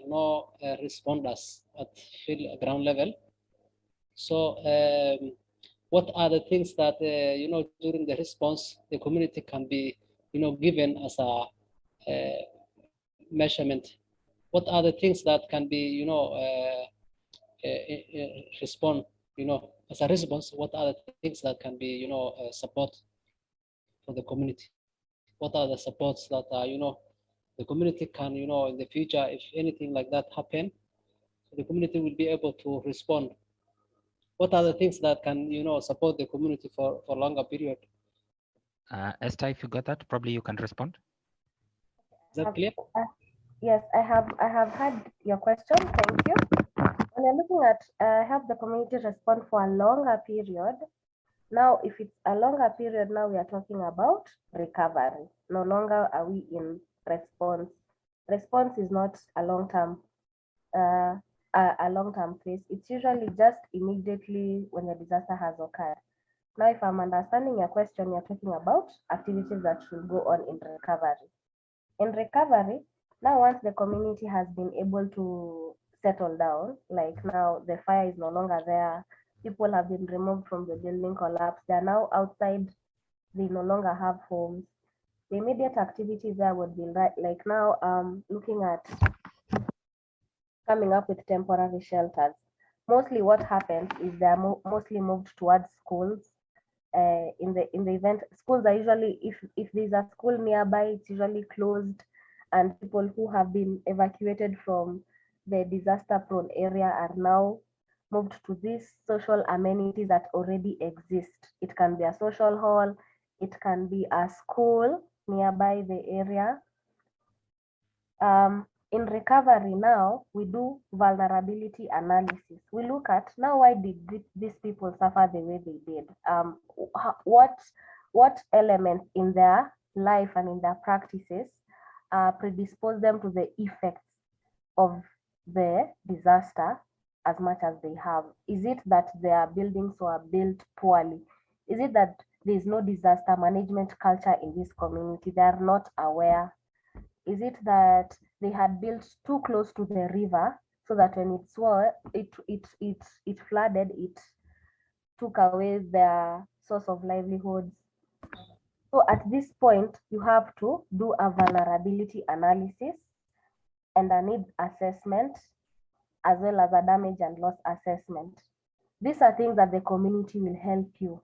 no responders at field ground level. So what are the things that, during the response, the community can be, given as a measurement? What are the things that can be, respond, as a response? What are the things that can be, support for the community? What are the supports that are, the community can, in the future, if anything like that happen, the community will be able to respond. What are the things that can, support the community for longer period? Esther, if you got that, probably you can respond. Is that clear? Yes, I have had your question. Thank you. When you're looking at help the community respond for a longer period, now if it's a longer period, now we are talking about recovery. No longer are we in response. Response is not a long-term phase. It's usually just immediately when the disaster has occurred. Now, if I'm understanding your question, you're talking about activities that should go on in recovery. In recovery, now once the community has been able to settle down, like now the fire is no longer there, people have been removed from the building collapse, they're now outside, they no longer have homes. The immediate activity there would be like now looking at coming up with temporary shelters. Mostly what happens is they're mostly moved towards schools. In the event, schools are usually, if there's a school nearby, it's usually closed, and people who have been evacuated from the disaster-prone area are now moved to these social amenities that already exist. It can be a social hall, it can be a school nearby the area. In recovery now, we do vulnerability analysis. We look at now, why did these people suffer the way they did? What elements in their life and in their practices predispose them to the effects of the disaster as much as they have? Is it that their buildings were built poorly? Is it that there is no disaster management culture in this community? They are not aware. Is it that they had built too close to the river so that when it flooded, it took away their source of livelihoods? So at this point, you have to do a vulnerability analysis and a need assessment, as well as a damage and loss assessment. These are things that the community will help you.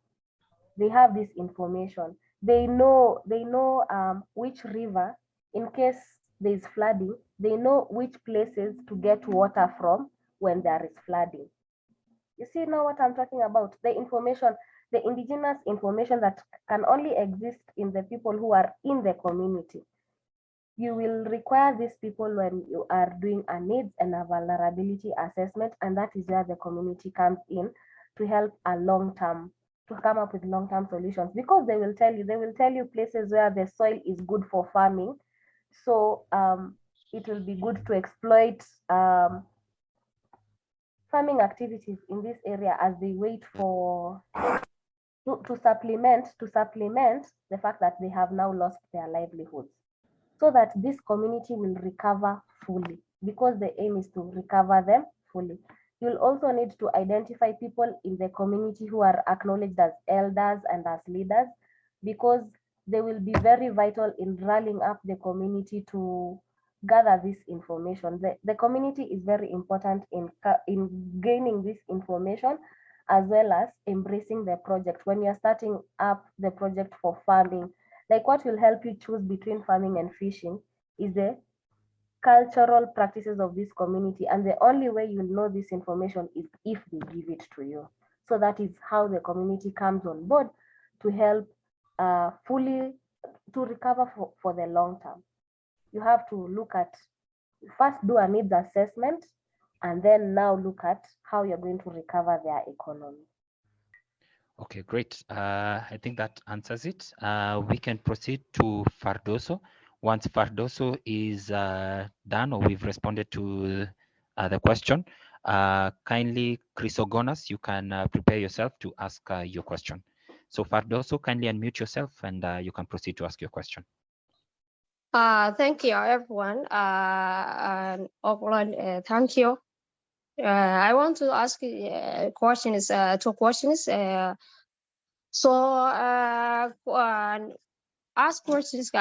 They have this information. They know which river, in case there is flooding, they know which places to get water from when there is flooding. You see now what I'm talking about? The information, the indigenous information that can only exist in the people who are in the community. You will require these people when you are doing a needs and a vulnerability assessment, and that is where the community comes in to help to come up with long-term solutions, because they will tell you places where the soil is good for farming. So it will be good to exploit farming activities in this area as they wait for to supplement the fact that they have now lost their livelihoods, so that this community will recover fully, because the aim is to recover them fully. You'll also need to identify people in the community who are acknowledged as elders and as leaders, because they will be very vital in rallying up the community to gather this information. The community is very important in gaining this information, as well as embracing the project. When you're starting up the project for farming, like what will help you choose between farming and fishing is the cultural practices of this community. And the only way you'll know this information is if they give it to you. So that is how the community comes on board to help fully to recover for the long term. You have to look at, first do a needs assessment, and then now look at how you're going to recover their economy. Okay, great. I think that answers it. We can proceed to Fardoso. Once Fardoso is done, or we've responded to the question, kindly, Chrysogonas, you can prepare yourself to ask your question. So Fardoso, kindly unmute yourself and you can proceed to ask your question. Thank you, everyone. Thank you. I want to ask questions, two questions. Ask questions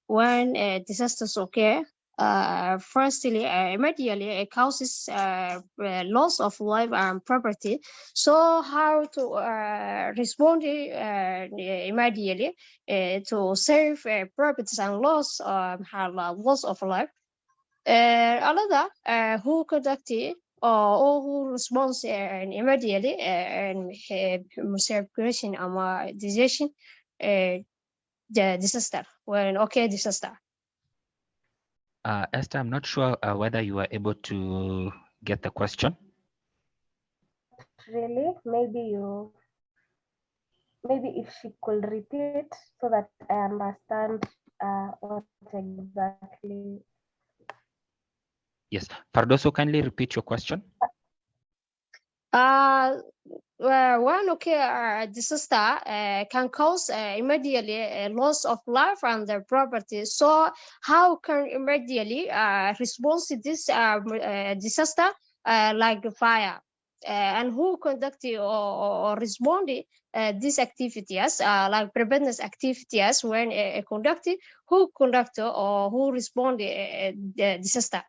when disasters occur. Firstly, immediately it causes loss of life and property. So how to respond immediately to save properties and loss of life? Another, who conducted or who responds immediately and separation and decision the disaster when disaster. Esther, I'm not sure whether you were able to get the question. Really, maybe if she could repeat so that I understand what exactly. Yes, Fardoso, kindly repeat your question. One disaster can cause immediately a loss of life and their property. So how can immediately respond to this disaster like fire? And who conducted or responded these activities like preventive activities when conducted? Who conducted or who responded the disaster?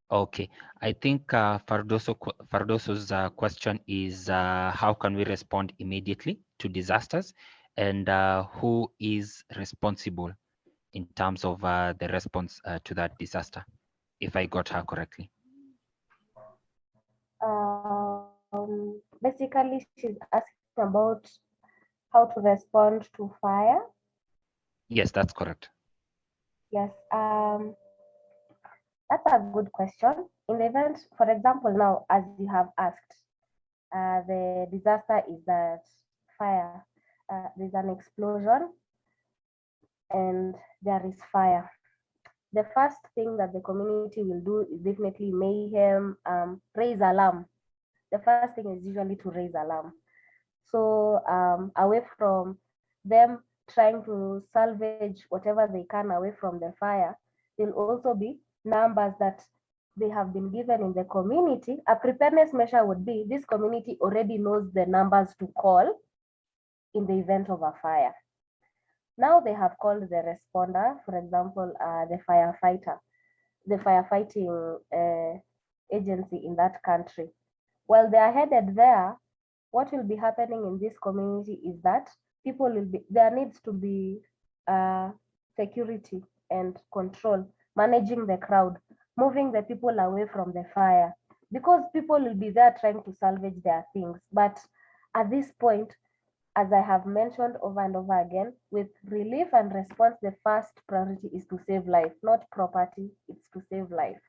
Okay, I think Fardoso's question is how can we respond immediately to disasters, and who is responsible in terms of the response to that disaster, if I got her correctly. basically she's asking about how to respond to fire. Yes, that's correct. Yes, that's a good question. In the event, for example, now, as you have asked, the disaster is that fire, there's an explosion and there is fire. The first thing that the community will do is definitely mayhem, raise alarm. The first thing is usually to raise alarm. So away from them trying to salvage whatever they can away from the fire, there'll also be numbers that they have been given in the community. A preparedness measure would be this community already knows the numbers to call in the event of a fire. Now they have called the responder, for example, the firefighter, the firefighting agency in that country. While they are headed there, what will be happening in this community is that people will be, there needs to be security and control, managing the crowd, moving the people away from the fire, because people will be there trying to salvage their things. But at this point, as I have mentioned over and over again, with relief and response, the first priority is to save life, not property, it's to save life.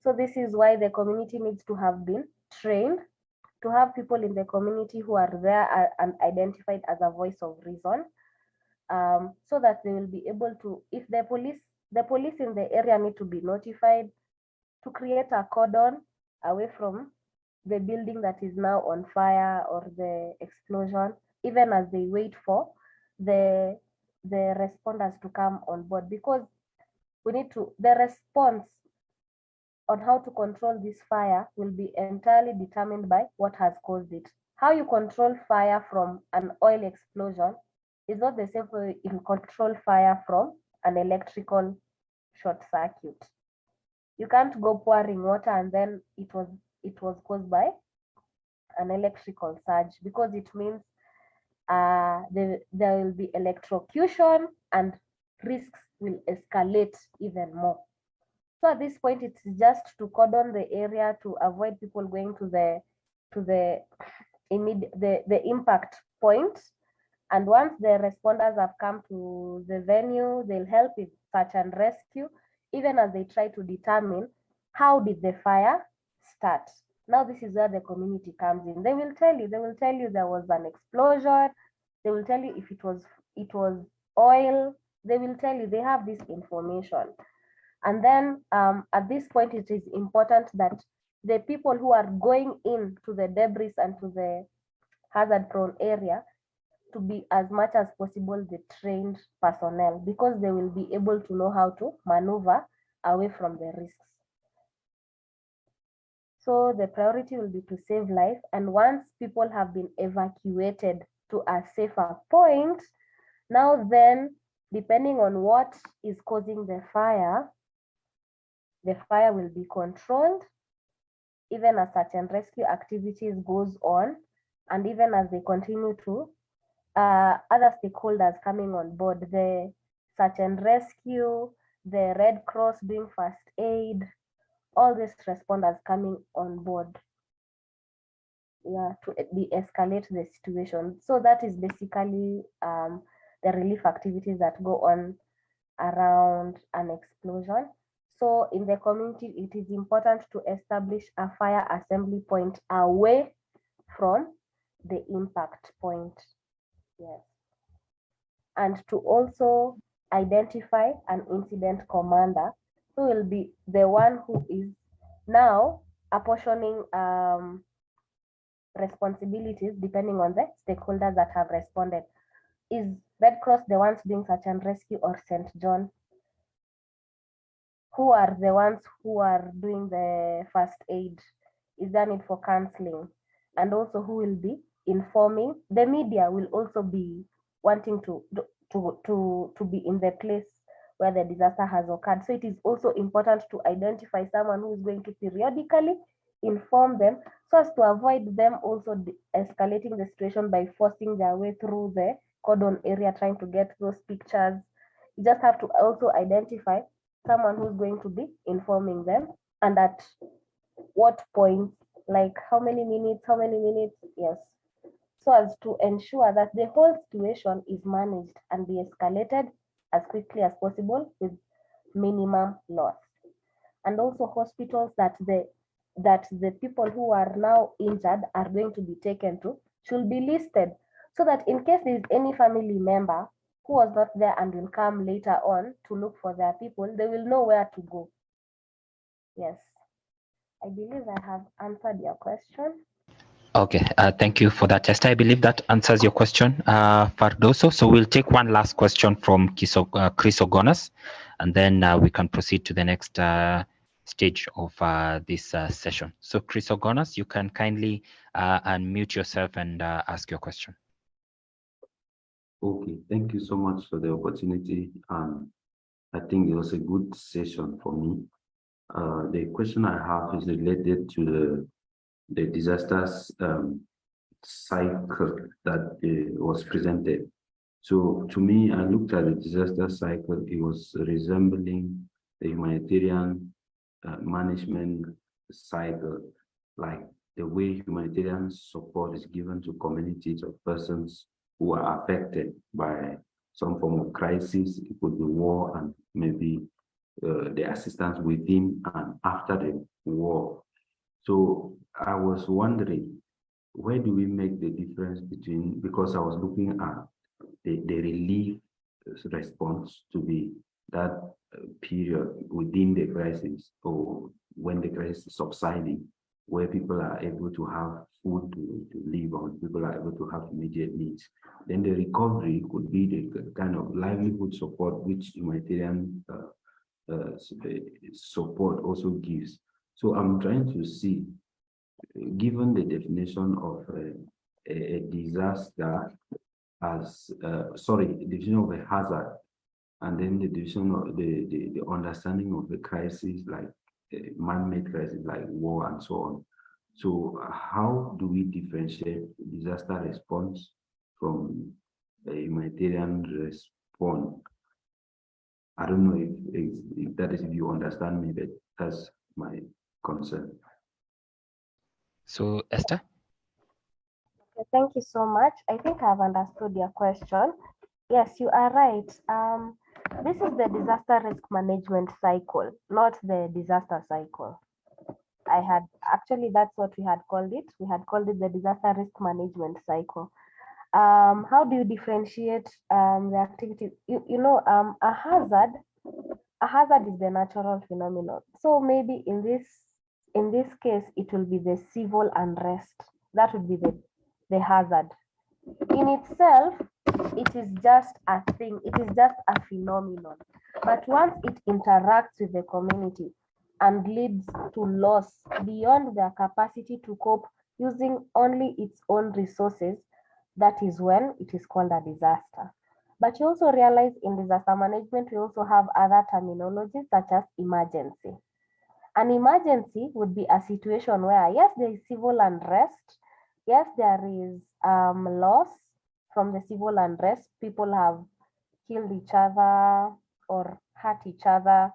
So this is why the community needs to have been trained, to have people in the community who are there and identified as a voice of reason, so that they will be able to, if the police in the area need to be notified to create a cordon away from the building that is now on fire or the explosion, even as they wait for the responders to come on board, because we need to, the response on how to control this fire will be entirely determined by what has caused it. How you control fire from an oil explosion is not the same way you control fire from an electrical short circuit. You can't go pouring water and then it was caused by an electrical surge, because it means there will be electrocution and risks will escalate even more. So at this point, it's just to cordon the area to avoid people going to the impact point. And once the responders have come to the venue, they'll help with search and rescue, even as they try to determine how did the fire start. Now this is where the community comes in. They will tell you there was an explosion. They will tell you if it was oil. They will tell you, they have this information. And then at this point, it is important that the people who are going in to the debris and to the hazard-prone area to be as much as possible the trained personnel, because they will be able to know how to maneuver away from the risks. So the priority will be to save life. And once people have been evacuated to a safer point, now then, depending on what is causing the fire will be controlled, even as search and rescue activities goes on, and even as they continue to other stakeholders coming on board, the search and rescue, the Red Cross doing first aid, all these responders coming on board, to de-escalate the situation. So that is basically the relief activities that go on around an explosion. So in the community, it is important to establish a fire assembly point away from the impact point. Yes. And to also identify an incident commander who will be the one who is now apportioning responsibilities depending on the stakeholders that have responded. Is Red Cross the ones doing search and rescue, or St. John? Who are the ones who are doing the first aid? Is there need for counseling? And also, who will be informing? The media will also be wanting to be in the place where the disaster has occurred. So it is also important to identify someone who is going to periodically inform them, so as to avoid them also escalating the situation by forcing their way through the cordon area, trying to get those pictures. You just have to also identify someone who's going to be informing them, and at what point like how many minutes, yes, so as to ensure that the whole situation is managed and de-escalated as quickly as possible with minimum loss. And also hospitals that the people who are now injured are going to be taken to should be listed, so that in case there is any family member who was not there and will come later on to look for their people, they will know where to go. Yes, I believe I have answered your question. Okay, thank you for that, Esther. I believe that answers your question, Fardoso. So we'll take one last question from Chris Ogonas, and then we can proceed to the next stage of this session. So Chris Ogonas, you can kindly unmute yourself and ask your question. Okay, thank you so much for the opportunity. I think it was a good session for me. The question I have is related to the disasters cycle that was presented. So to me, I looked at the disaster cycle, it was resembling the humanitarian management cycle, like the way humanitarian support is given to communities of persons who are affected by some form of crisis. It could be war and maybe the assistance within and after the war. So I was wondering, where do we make the difference between, because I was looking at the relief response to be that period within the crisis, or when the crisis is subsiding, where people are able to have food to live on, people are able to have immediate needs. Then the recovery could be the kind of livelihood support which humanitarian support also gives. So I'm trying to see, given the definition of a disaster as, the division of a hazard, and then the division of the understanding of the crisis, like man-made crisis like war and so on. So how do we differentiate disaster response from a humanitarian response? I don't know if that is, if you understand me, but that's my concern. So Esther? Okay, thank you so much. I think I've understood your question. Yes, you are right. This is the disaster risk management cycle, not the disaster cycle. That's what we had called it. We had called it the disaster risk management cycle. How do you differentiate the activity? A hazard is the natural phenomenon. So maybe in this case, it will be the civil unrest. That would be the hazard. In itself, it is just a thing, it is just a phenomenon. But once it interacts with the community and leads to loss beyond their capacity to cope using only its own resources, that is when it is called a disaster. But you also realize in disaster management, we also have other terminologies such as emergency. An emergency would be a situation where, yes, there is civil unrest, yes, there is loss from the civil unrest. People have killed each other or hurt each other.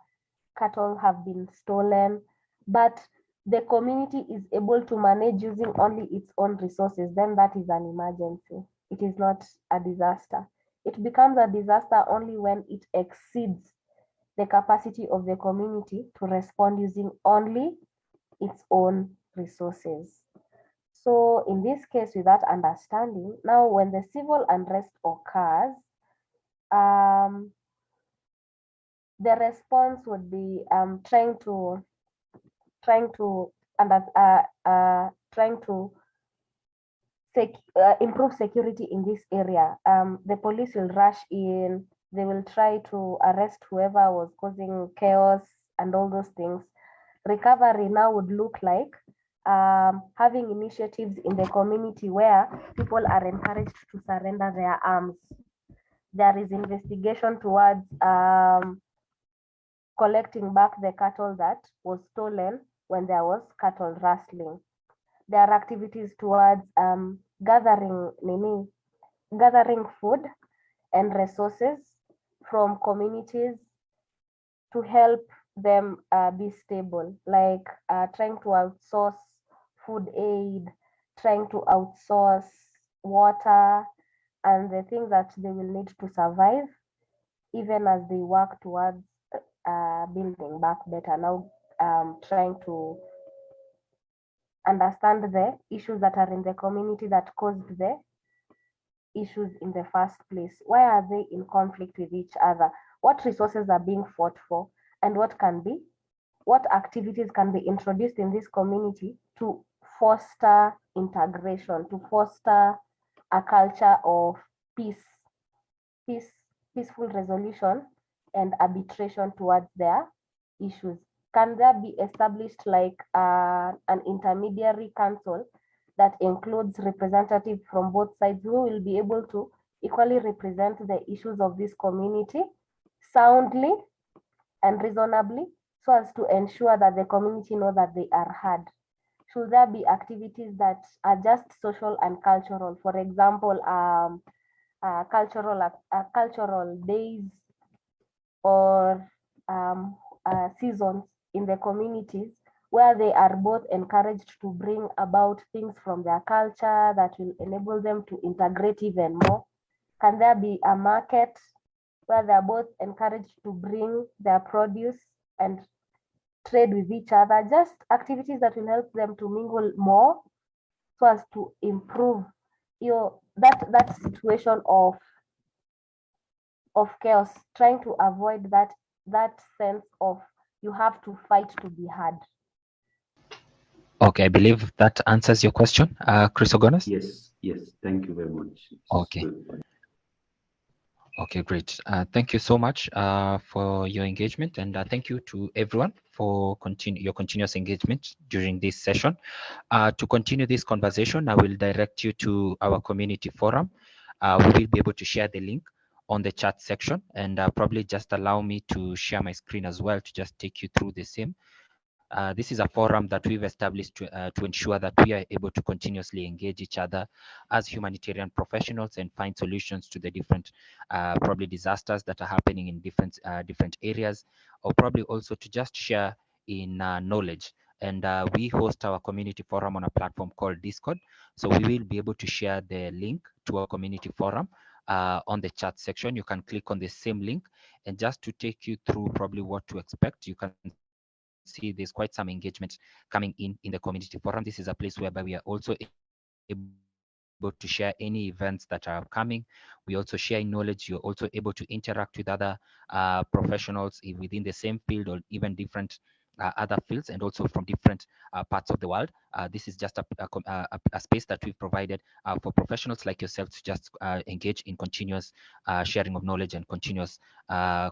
Cattle have been stolen, but the community is able to manage using only its own resources. Then that is an emergency. It is not a disaster. It becomes a disaster only when it exceeds the capacity of the community to respond using only its own resources. So in this case, with that understanding, now when the civil unrest occurs, the response would be trying to improve security in this area. The police will rush in, they will try to arrest whoever was causing chaos and all those things. Recovery now would look like having initiatives in the community where people are encouraged to surrender their arms. There is investigation towards collecting back the cattle that was stolen when there was cattle rustling. There are activities towards gathering food and resources from communities to help them be stable, like trying to outsource food aid, trying to outsource water, and the things that they will need to survive, even as they work towards building back better. Now, trying to understand the issues that are in the community that caused the issues in the first place. Why are they in conflict with each other? What resources are being fought for, and what activities can be introduced in this community to foster integration, to foster a culture of peaceful resolution and arbitration towards their issues? Can there be established like an intermediary council that includes representatives from both sides who will be able to equally represent the issues of this community soundly and reasonably, so as to ensure that the community know that they are heard? Should there be activities that are just social and cultural? For example, cultural days or seasons in the communities where they are both encouraged to bring about things from their culture that will enable them to integrate even more? Can there be a market where they're both encouraged to bring their produce and trade with each other? Just activities that will help them to mingle more so as to improve that situation of chaos, trying to avoid that sense of you have to fight to be heard. Okay, I believe that answers your question, Chrysogonos? Yes, thank you very much. Okay. Okay, great. Thank you so much for your engagement, and thank you to everyone for your continuous engagement during this session. To continue this conversation, I will direct you to our community forum. We will be able to share the link on the chat section, and probably just allow me to share my screen as well to just take you through the same. This is a forum that we've established to ensure that we are able to continuously engage each other as humanitarian professionals and find solutions to the different probably disasters that are happening in different areas, or probably also to just share in knowledge. And we host our community forum on a platform called Discord. So we will be able to share the link to our community forum on the chat section. You can click on the same link, and just to take you through probably what to expect, you can see there's quite some engagement coming in the community forum. This is a place whereby we are also able to share any events that are coming. We also share knowledge. You're also able to interact with other professionals within the same field or even different other fields, and also from different parts of the world. This is just a space that we've provided for professionals like yourself to just engage in continuous sharing of knowledge and continuous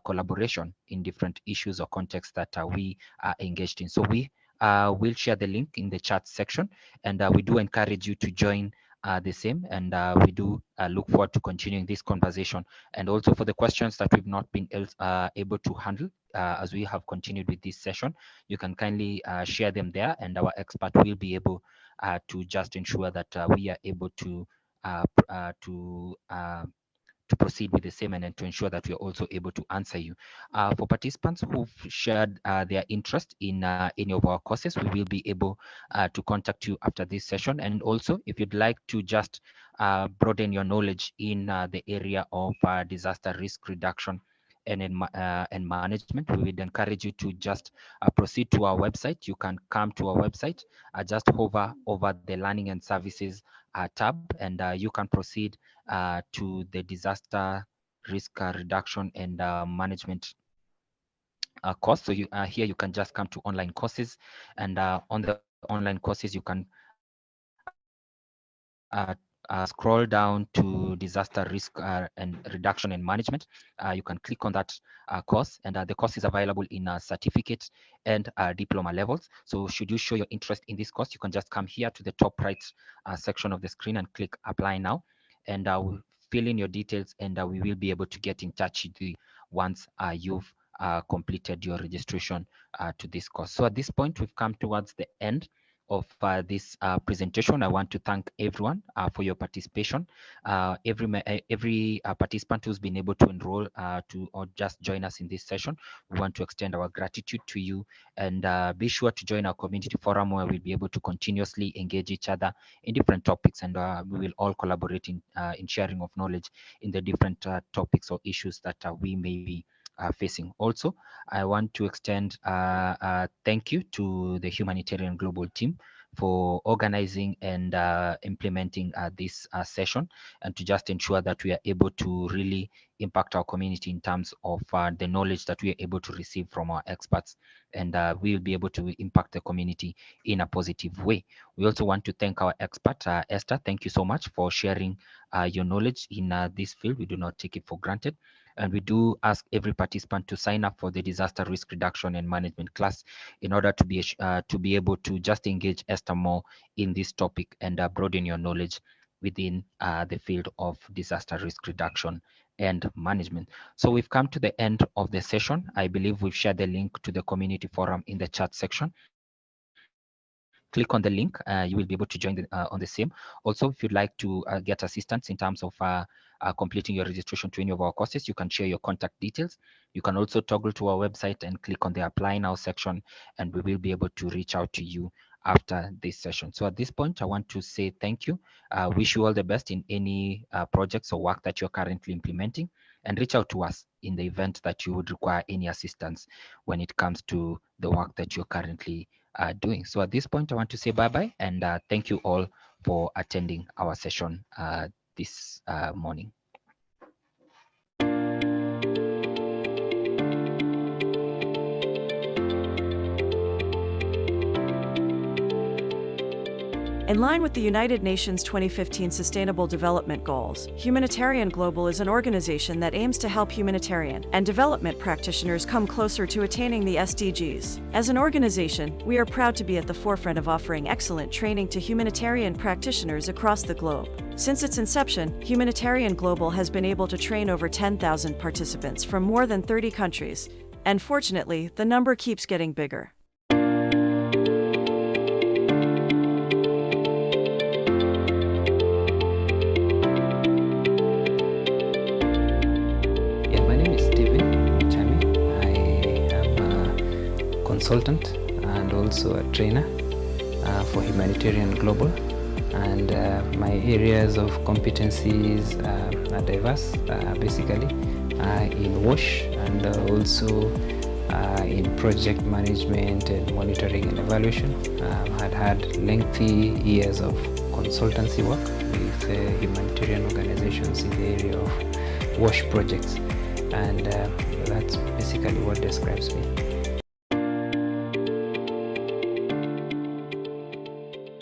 collaboration in different issues or contexts that we are engaged in. So we will share the link in the chat section, and we do encourage you to join the same, and we do look forward to continuing this conversation. And also for the questions that we've not been able to handle as we have continued with this session, you can kindly share them there, and our expert will be able to just ensure that we are able to proceed with the same, and then to ensure that we are also able to answer you. For participants who've shared their interest in any of our courses, we will be able to contact you after this session. And also, if you'd like to just broaden your knowledge in the area of disaster risk reduction and management, we would encourage you to just proceed to our website. You can come to our website, just hover over the learning and services tab, and you can proceed to the disaster risk reduction and management course. So you here you can just come to online courses, and on the online courses you can scroll down to disaster risk and reduction and management. You can click on that course, and the course is available in certificate and diploma levels. So should you show your interest in this course, you can just come here to the top right section of the screen and click apply now, and we'll fill in your details, and we will be able to get in touch with you once you've completed your registration to this course. So at this point, we've come towards the end of this presentation. I want to thank everyone for your participation. Every participant who's been able to enroll or just join us in this session, we want to extend our gratitude to you, and be sure to join our community forum where we'll be able to continuously engage each other in different topics, and we will all collaborate in sharing of knowledge in the different topics or issues that we may be facing. Also, I want to extend thank you to the Humanitarian Global Team for organizing and implementing this session, and to just ensure that we are able to really impact our community in terms of the knowledge that we are able to receive from our experts, and we will be able to impact the community in a positive way. We also want to thank our expert, Esther. Thank you so much for sharing your knowledge in this field. We do not take it for granted. And we do ask every participant to sign up for the disaster risk reduction and management class in order to be able to just engage Esther more in this topic and broaden your knowledge within the field of disaster risk reduction and management. So we've come to the end of the session. I believe we've shared the link to the community forum in the chat section. Click on the link, you will be able to join on the same. Also, if you'd like to get assistance in terms of completing your registration to any of our courses, you can share your contact details. You can also toggle to our website and click on the Apply Now section, and we will be able to reach out to you after this session. So at this point, I want to say thank you. Wish you all the best in any projects or work that you're currently implementing, and reach out to us in the event that you would require any assistance when it comes to the work that you're currently doing. So at this point, I want to say bye-bye, and thank you all for attending our session this morning. In line with the United Nations 2015 Sustainable Development Goals, Humanitarian Global is an organization that aims to help humanitarian and development practitioners come closer to attaining the SDGs. As an organization, we are proud to be at the forefront of offering excellent training to humanitarian practitioners across the globe. Since its inception, Humanitarian Global has been able to train over 10,000 participants from more than 30 countries, and fortunately, the number keeps getting bigger. Consultant and also a trainer for Humanitarian Global, and my areas of competencies are diverse, basically in WASH and also in project management and monitoring and evaluation. I've had lengthy years of consultancy work with humanitarian organizations in the area of WASH projects, and that's basically what describes me.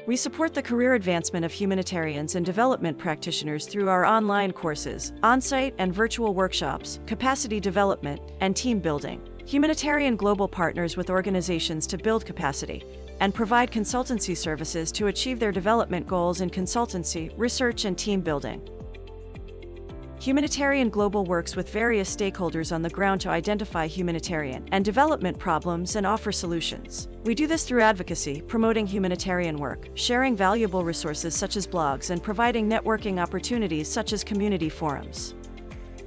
We support the career advancement of humanitarians and development practitioners through our online courses, on-site and virtual workshops, capacity development, and team building. Humanitarian Global partners with organizations to build capacity and provide consultancy services to achieve their development goals in consultancy, research, and team building. Humanitarian Global works with various stakeholders on the ground to identify humanitarian and development problems and offer solutions. We do this through advocacy, promoting humanitarian work, sharing valuable resources such as blogs, and providing networking opportunities such as community forums.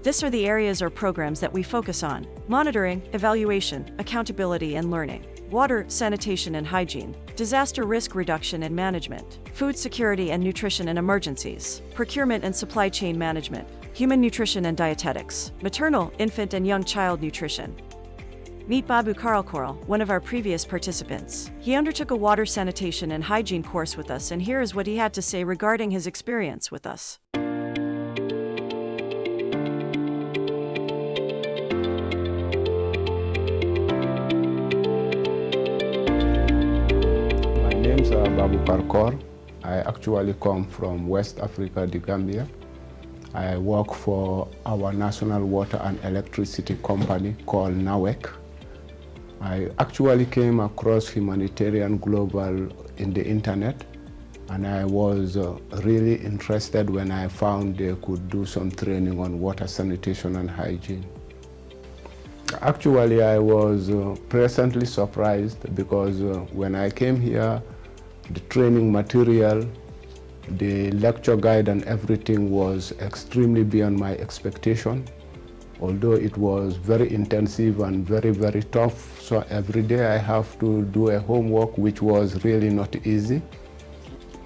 These are the areas or programs that we focus on: monitoring, evaluation, accountability, and learning; water, sanitation and hygiene; disaster risk reduction and management; food security and nutrition in emergencies; procurement and supply chain management; human nutrition and dietetics; maternal, infant and young child nutrition. Meet Babu Karalkoral, one of our previous participants. He undertook a water sanitation and hygiene course with us, and here is what he had to say regarding his experience with us. My name is Babu Karkor. I actually come from West Africa, the Gambia. I work for our national water and electricity company called NAWEC. I actually came across Humanitarian Global in the internet, and I was really interested when I found they could do some training on water sanitation and hygiene. Actually, I was pleasantly surprised because when I came here, the training material, the lecture guide and everything was extremely beyond my expectation. Although it was very intensive and very, very tough. So every day I have to do a homework, which was really not easy.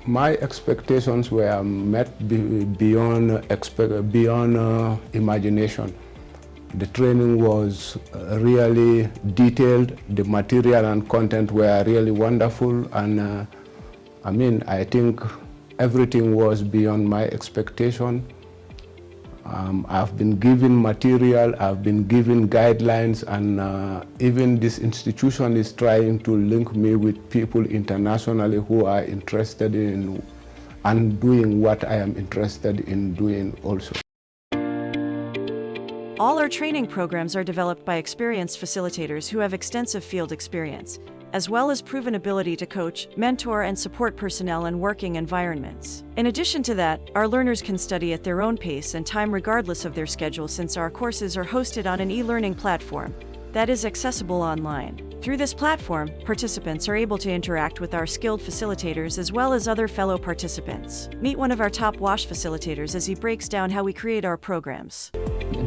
My expectations were met beyond imagination. The training was really detailed. The material and content were really wonderful. And I think everything was beyond my expectation. I've been given material, I've been given guidelines, and even this institution is trying to link me with people internationally who are interested in and doing what I am interested in doing also. All our training programs are developed by experienced facilitators who have extensive field experience, as well as proven ability to coach, mentor, and support personnel in working environments. In addition to that, our learners can study at their own pace and time regardless of their schedule, since our courses are hosted on an e-learning platform that is accessible online. Through this platform, participants are able to interact with our skilled facilitators as well as other fellow participants. Meet one of our top WASH facilitators as he breaks down how we create our programs.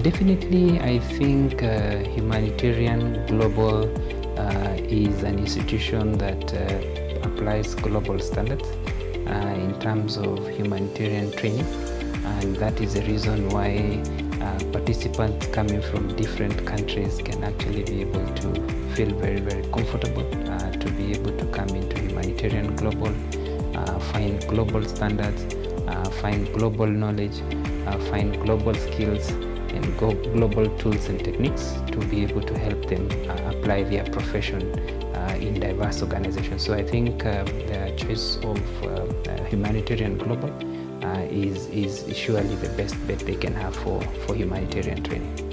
Definitely, I think Humanitarian Global is an institution that applies global standards in terms of humanitarian training, and that is the reason why participants coming from different countries can actually be able to feel very, very comfortable to be able to come into Humanitarian Global, find global standards, find global knowledge, find global skills, and global tools and techniques to be able to help them apply their profession in diverse organizations. So I think the choice of Humanitarian Global is surely the best bet they can have for humanitarian training.